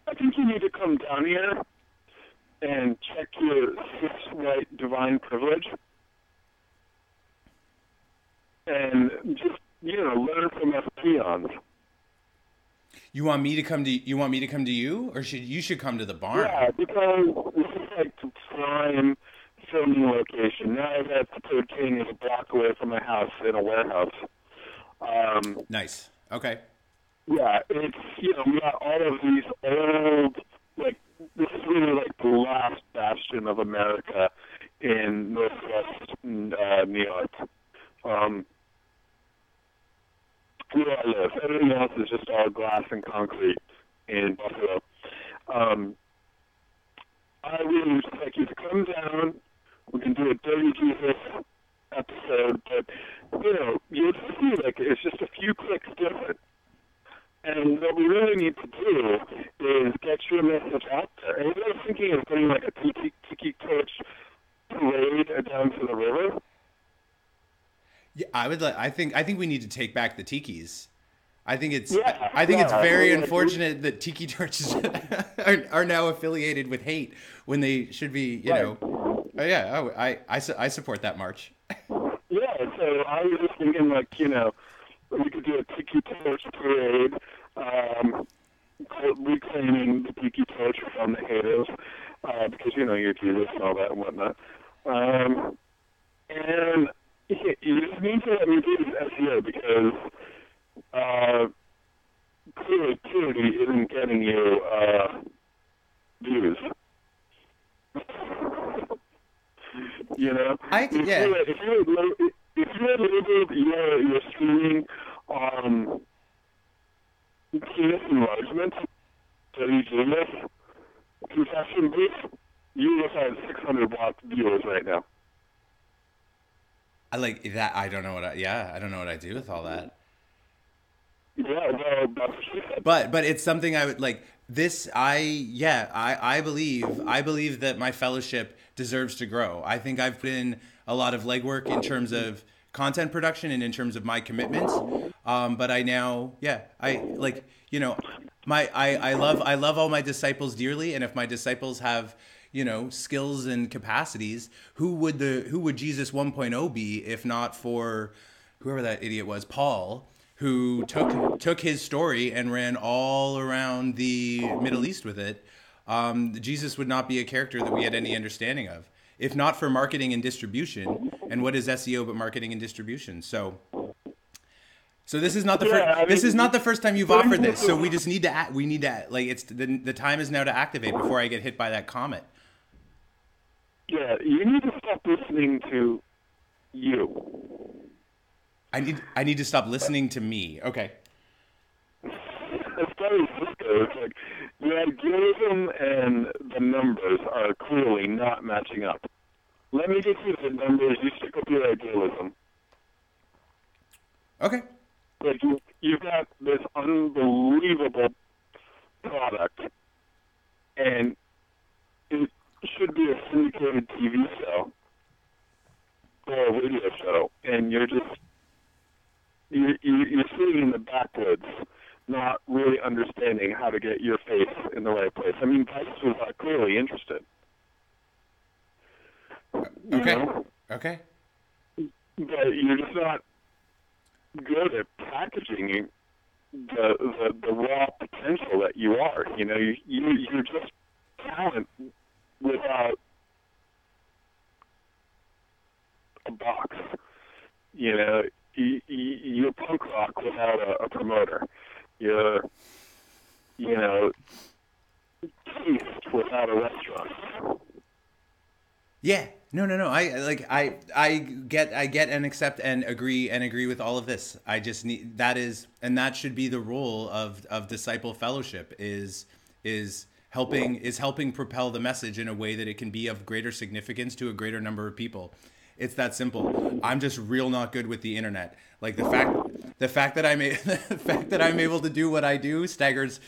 I think you need to come down here and check your cis white divine privilege, and just learn from us peons. You want me to come to you, or you should come to the barn? Yeah, because this is like the prime filming location. Now that the Third King is a block away from my house in a warehouse. Nice. Okay. Yeah, it's, we got all of these old, like, this is really like the last bastion of America in Northwest New York. Where I live. Everything else is just all glass and concrete in Buffalo. I really would just like you to come down. We can do a Dirty Jesus episode, but, is just a few clicks different. And what we really need to do is get your message out there. And we're thinking of putting like a tiki torch parade down to the river. Yeah, I think we need to take back the tikis. I think it's Yeah, very unfortunate that tiki torches are now affiliated with hate when they should be, you know. Oh, yeah, I support that march. Yeah, so I was just thinking, like, you know, we could do a tiki torch parade, reclaiming the tiki torch from the haters, because, you know, you're Jesus and all that and whatnot. And you just need to let me do this SEO because clearly purity isn't getting you views. You know? If you had labeled your streaming on penis enlargement, WGS, confession booth, you would have 600 viewers right now. I like that. I don't know what I do with all that. Yeah, well, that's what she said. But it's something I would like. This I believe that my fellowship deserves to grow. I think I've put in a lot of legwork in terms of content production and in terms of my commitments. But I now I like, you know, I love all my disciples dearly, and if my disciples have, you know, skills and capacities, who would Jesus 1.0 be if not for whoever that idiot was, Paul, who took his story and ran all around the Middle East with it. Jesus would not be a character that we had any understanding of, if not for marketing and distribution. And what is SEO but marketing and distribution? So this is not the this is not the first time you've offered this. So we just need to like, it's the time is now to activate before I get hit by that comet. Yeah, you need to stop listening to you. I need to stop listening to me. Okay. As far as this goes, like, the idealism and the numbers are clearly not matching up. Let me get you the numbers. You stick with your idealism. Okay. Like, you've got this unbelievable product, and it should be a syndicated TV show or a radio show, and you're sitting in the backwoods, not really understanding how to get your face in the right place. I mean, Vice was clearly interested. Okay. Okay. But you're just not good at packaging the raw potential that you are. You know, you're just talent without a box. You know, you're punk rock without a promoter. You're, you know, taste without a restaurant. Yeah. No. I get and accept and agree with all of this. I just need that should be the role of disciple fellowship is helping propel the message in a way that it can be of greater significance to a greater number of people. It's that simple. I'm just real not good with the internet. Like the fact that I'm able to do what I do staggers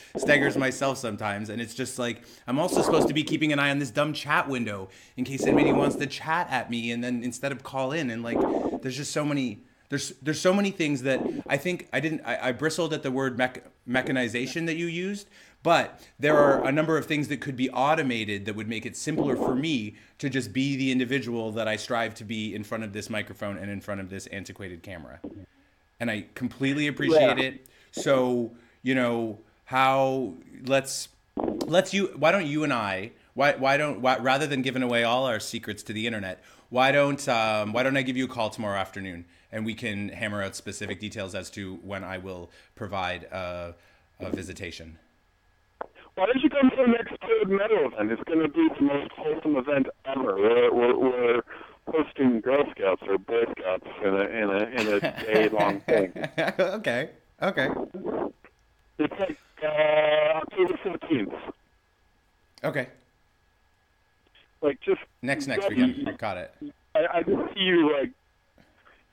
myself sometimes. And it's just like, I'm also supposed to be keeping an eye on this dumb chat window in case anybody wants to chat at me, and then instead of call in. And like, there's just so many. There's so many things that I bristled at the word mechanization that you used, but there are a number of things that could be automated that would make it simpler for me to just be the individual that I strive to be in front of this microphone and in front of this antiquated camera. And I completely appreciate it. So, you know, why don't you and I, rather than giving away all our secrets to the internet, why don't I give you a call tomorrow afternoon and we can hammer out specific details as to when I will provide a visitation. Why don't you come to the next Code Metal event? It's going to be the most wholesome event ever. We're hosting Girl Scouts or Boy Scouts in a day-long thing. Okay. It's like October 15th. Okay. Like, just next weekend. Got it. I just see you, like,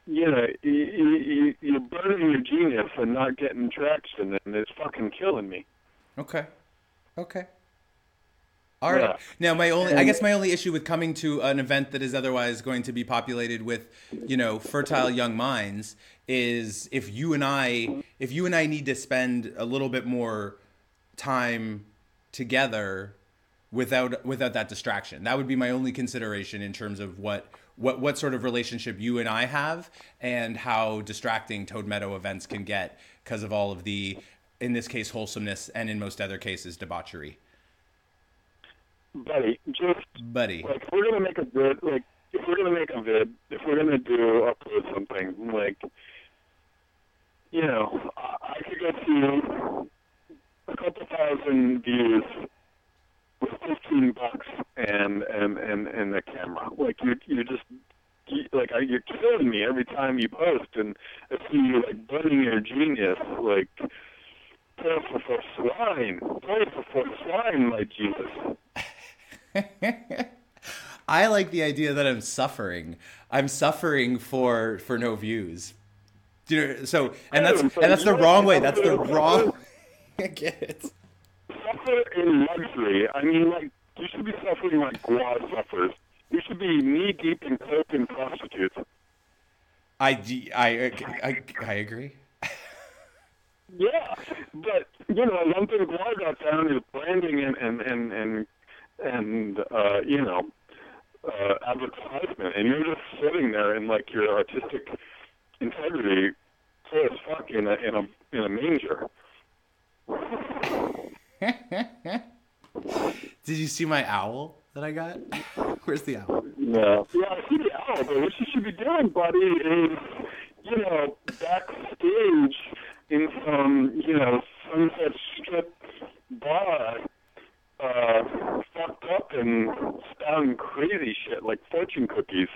you're burning your genius and not getting traction, and it's fucking killing me. Okay. All right. Now, I guess my only issue with coming to an event that is otherwise going to be populated with, fertile young minds is if you and I need to spend a little bit more time together without that distraction. That would be my only consideration in terms of what sort of relationship you and I have and how distracting Toad Meadow events can get because of all of the, in this case, wholesomeness, and in most other cases, debauchery. Buddy, like, if we're gonna make a vid, if we're gonna upload something, like, I could get to a couple thousand views with $15 and the camera. Like, you're killing me every time you post, and I see you, like, burning your genius, like, pray for swine, my Jesus. I like the idea that I'm suffering. I'm suffering for no views. That's the wrong way. That's the wrong. I get it. Suffer in luxury. I mean, like, you should be suffering like Guad suffers. You should be knee deep in coke and prostitutes. I agree. Yeah, but one thing Guad got down is branding and advertisement, and you're just sitting there in, like, your artistic integrity clear as fuck in a manger. Did you see my owl that I got? Where's the owl? No. Yeah, I see the owl, but what you should be doing, buddy, is, backstage in some, Sunset Strip bar, fucked up and spouting crazy shit like fortune cookies,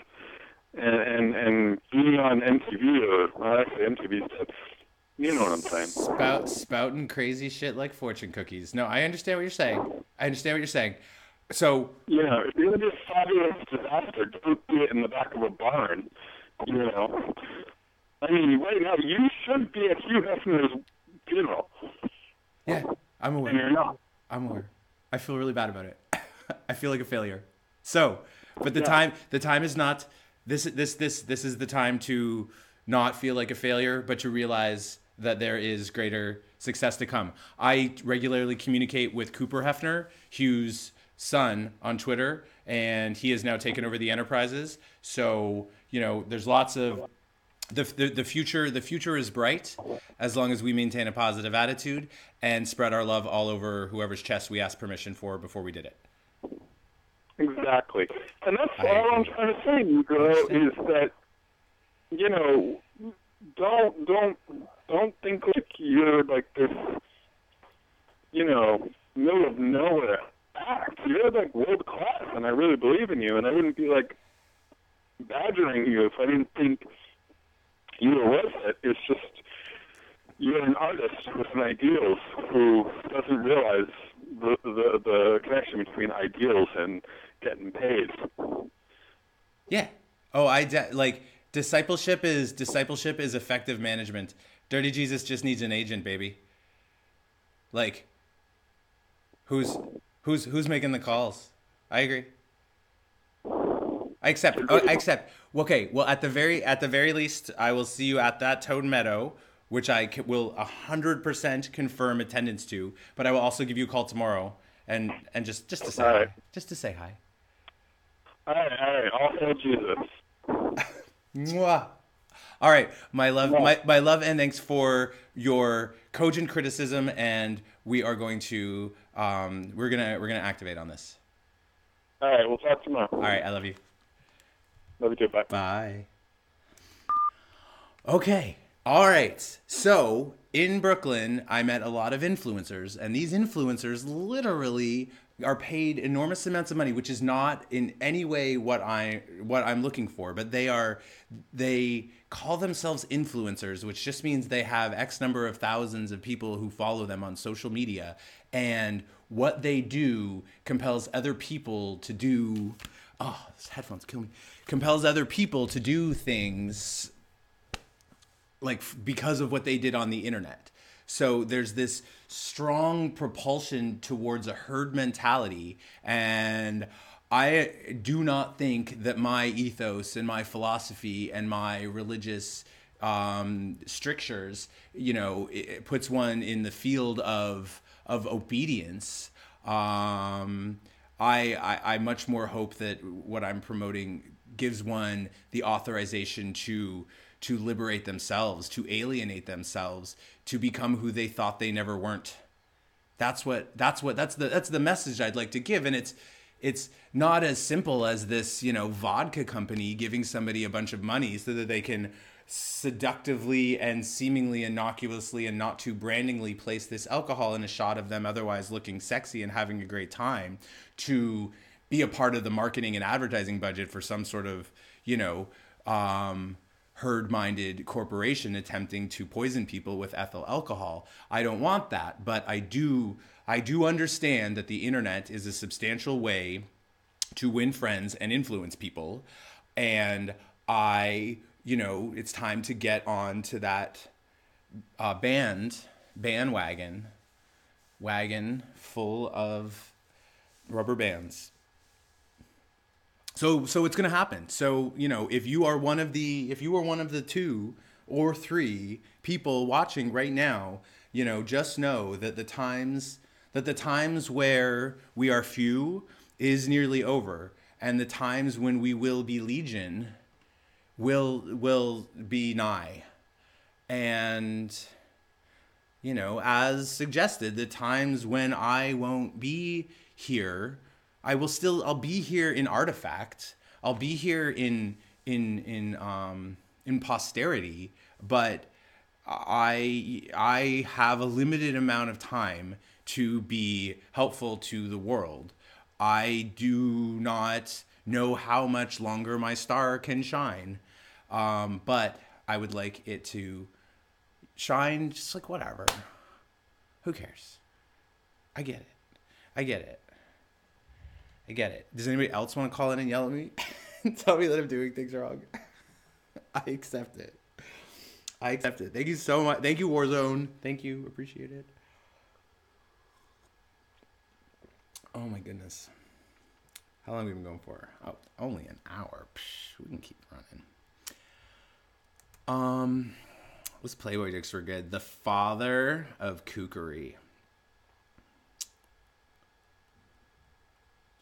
and being on MTV, or actually MTV's dead. You know what I'm saying? Spouting crazy shit like fortune cookies. No, I understand what you're saying. So, if you're gonna be a fabulous disaster, don't do it in the back of a barn. I mean, right now you should be at Hugh Hefner's funeral. Yeah, I'm aware. And you're not. I'm aware. I feel really bad about it. I feel like a failure. So, but the time is not. This is the time to not feel like a failure, but to realize that there is greater success to come. I regularly communicate with Cooper Hefner, Hugh's son, on Twitter, and he has now taken over the enterprises. So, there's lots of the future. The future is bright as long as we maintain a positive attitude and spread our love all over whoever's chest we asked permission for before we did it. Exactly, and that's all I'm trying to say, Nico, is that don't think like you're like this, middle of nowhere act. You're like world class, and I really believe in you, and I wouldn't be like badgering you if I didn't think you were worth it. It's just you're an artist with an ideals who doesn't realize the connection between ideals and getting paid. Yeah. Oh, discipleship is effective management. Dirty Jesus just needs an agent, baby. Like, who's making the calls? I agree. I accept. Okay. Well, at the very least, I will see you at that Toad Meadow, which I will 100% confirm attendance to. But I will also give you a call tomorrow, and just to say hi. Just to say hi. All right. I'll hail Jesus. Mwah. All right, my love, my love, and thanks for your cogent criticism, and we are going to we're gonna activate on this. All right, we'll talk tomorrow. All right, I love you. Love you too. Bye. Bye. Okay. All right. So in Brooklyn, I met a lot of influencers, and these influencers literally are paid enormous amounts of money, which is not in any way what I'm looking for. But they call themselves influencers, which just means they have X number of thousands of people who follow them on social media, and what they do compels other people to do. Oh, these headphones kill me. Compels other people to do things because of what they did on the internet. So there's this strong propulsion towards a herd mentality, and I do not think that my ethos and my philosophy and my religious strictures, it puts one in the field of obedience. I much more hope that what I'm promoting gives one the authorization to liberate themselves, to alienate themselves, to become who they thought they never weren't. That's the message I'd like to give. And it's not as simple as this, vodka company giving somebody a bunch of money so that they can seductively and seemingly innocuously and not too brandingly place this alcohol in a shot of them otherwise looking sexy and having a great time, to be a part of the marketing and advertising budget for some sort of, herd-minded corporation attempting to poison people with ethyl alcohol. I don't want that, but I do understand that the internet is a substantial way to win friends and influence people, and it's time to get on to that bandwagon full of rubber bands. So it's going to happen. So, if you are one of the 2 or 3 people watching right now, just know that the times where we are few is nearly over, and the times when we will be legion will be nigh. And, as suggested, the times when I won't be here, I'll be here in artifact. I'll be here in posterity, but I have a limited amount of time to be helpful to the world. I do not know how much longer my star can shine, but I would like it to shine just like whatever. Who cares? I get it. Does anybody else want to call in and yell at me? Tell me that I'm doing things wrong. I accept it. Thank you so much. Thank you, Warzone. Thank you. Appreciate it. Oh my goodness. How long have we been going for? Oh, only an hour. Psh, we can keep running. Those Playboy dicks were good. The father of kookery.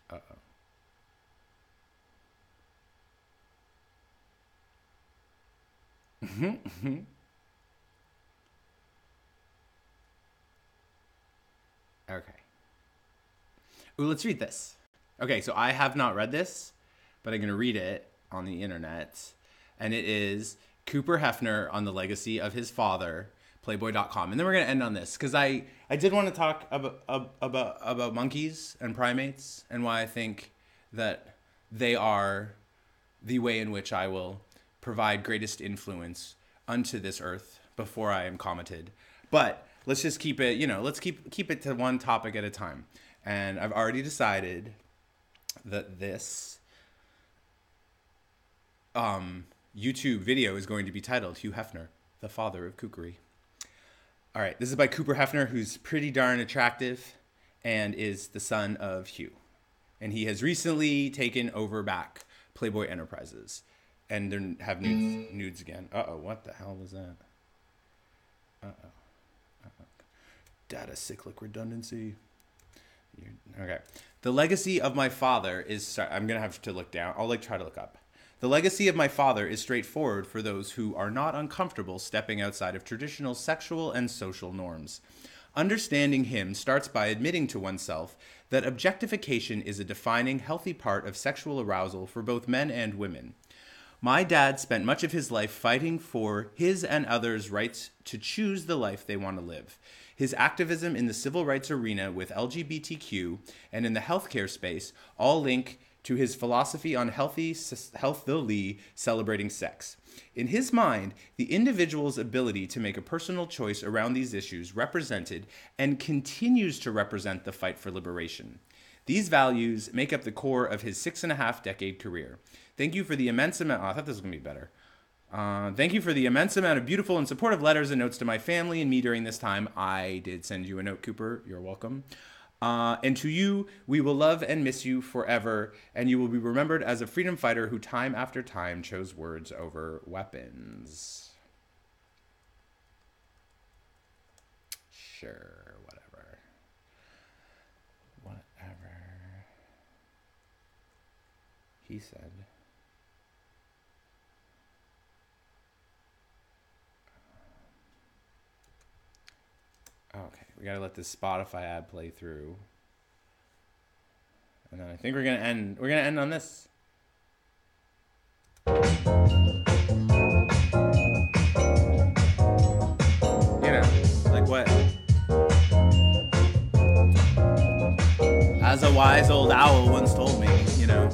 Uh-oh. Okay. Ooh, let's read this. Okay, so I have not read this, but I'm going to read it on the internet. And it is Cooper Hefner on the legacy of his father, Playboy.com. And then we're going to end on this, because I did want to talk about monkeys and primates and why I think that they are the way in which I will provide greatest influence unto this earth before I am cometed. But let's just keep it, let's keep it to one topic at a time. And I've already decided that this YouTube video is going to be titled Hugh Hefner, the father of kookery. All right, this is by Cooper Hefner, who's pretty darn attractive and is the son of Hugh. And he has recently taken over back Playboy Enterprises and they have nudes again. Uh-oh, what the hell was that? Data cyclic redundancy. Okay. The legacy of my father is... Sorry, I'm going to have to look down. I'll try to look up. The legacy of my father is straightforward for those who are not uncomfortable stepping outside of traditional sexual and social norms. Understanding him starts by admitting to oneself that objectification is a defining, healthy part of sexual arousal for both men and women. My dad spent much of his life fighting for his and others' rights to choose the life they want to live. His activism in the civil rights arena with LGBTQ and in the healthcare space all link to his philosophy on healthily celebrating sex. In his mind, the individual's ability to make a personal choice around these issues represented and continues to represent the fight for liberation. These values make up the core of his 6.5-decade career. Thank you for the immense amount... Oh, I thought this was going to be better. Thank you for the immense amount of beautiful and supportive letters and notes to my family and me during this time. I did send you a note, Cooper. You're welcome. And to you, we will love and miss you forever, and you will be remembered as a freedom fighter who time after time chose words over weapons. Sure, whatever. Whatever. He said. Okay, we gotta let this Spotify ad play through. And then I think we're gonna end on this. You know, like what? As a wise old owl once told me, you know,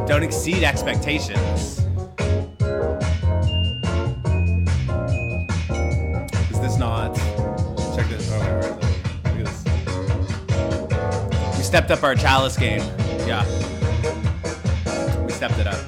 don't exceed expectations. Is this not? Check this. Oh, wait, look at this. We stepped up our chalice game. Yeah. We stepped it up.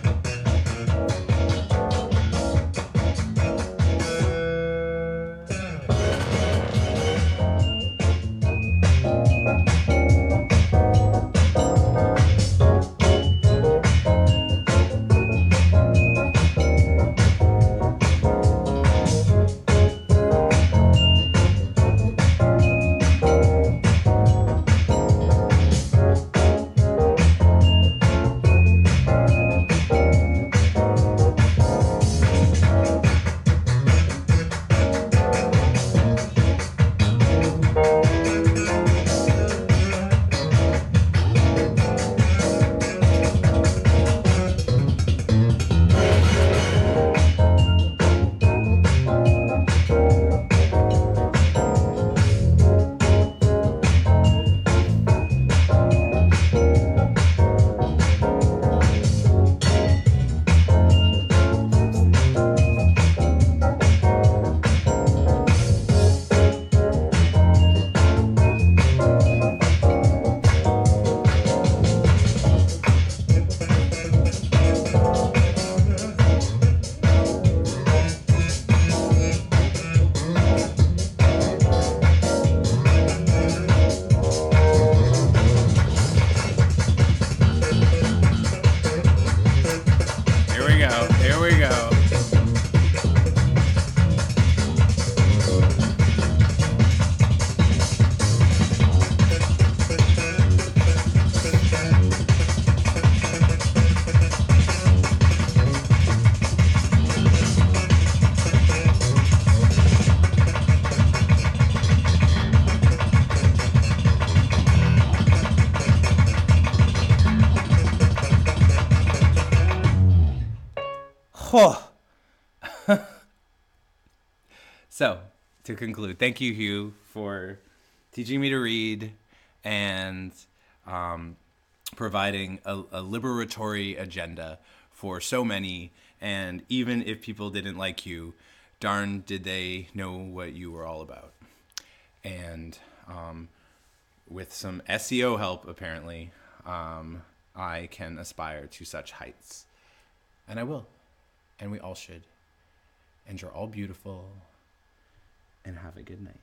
Here we go. Oh. So, to conclude, thank you, Hugh, for teaching me to read and providing a liberatory agenda for so many. And even if people didn't like you, darn did they know what you were all about. And with some SEO help, apparently, I can aspire to such heights. And I will. And we all should. And you're all beautiful. And have a good night.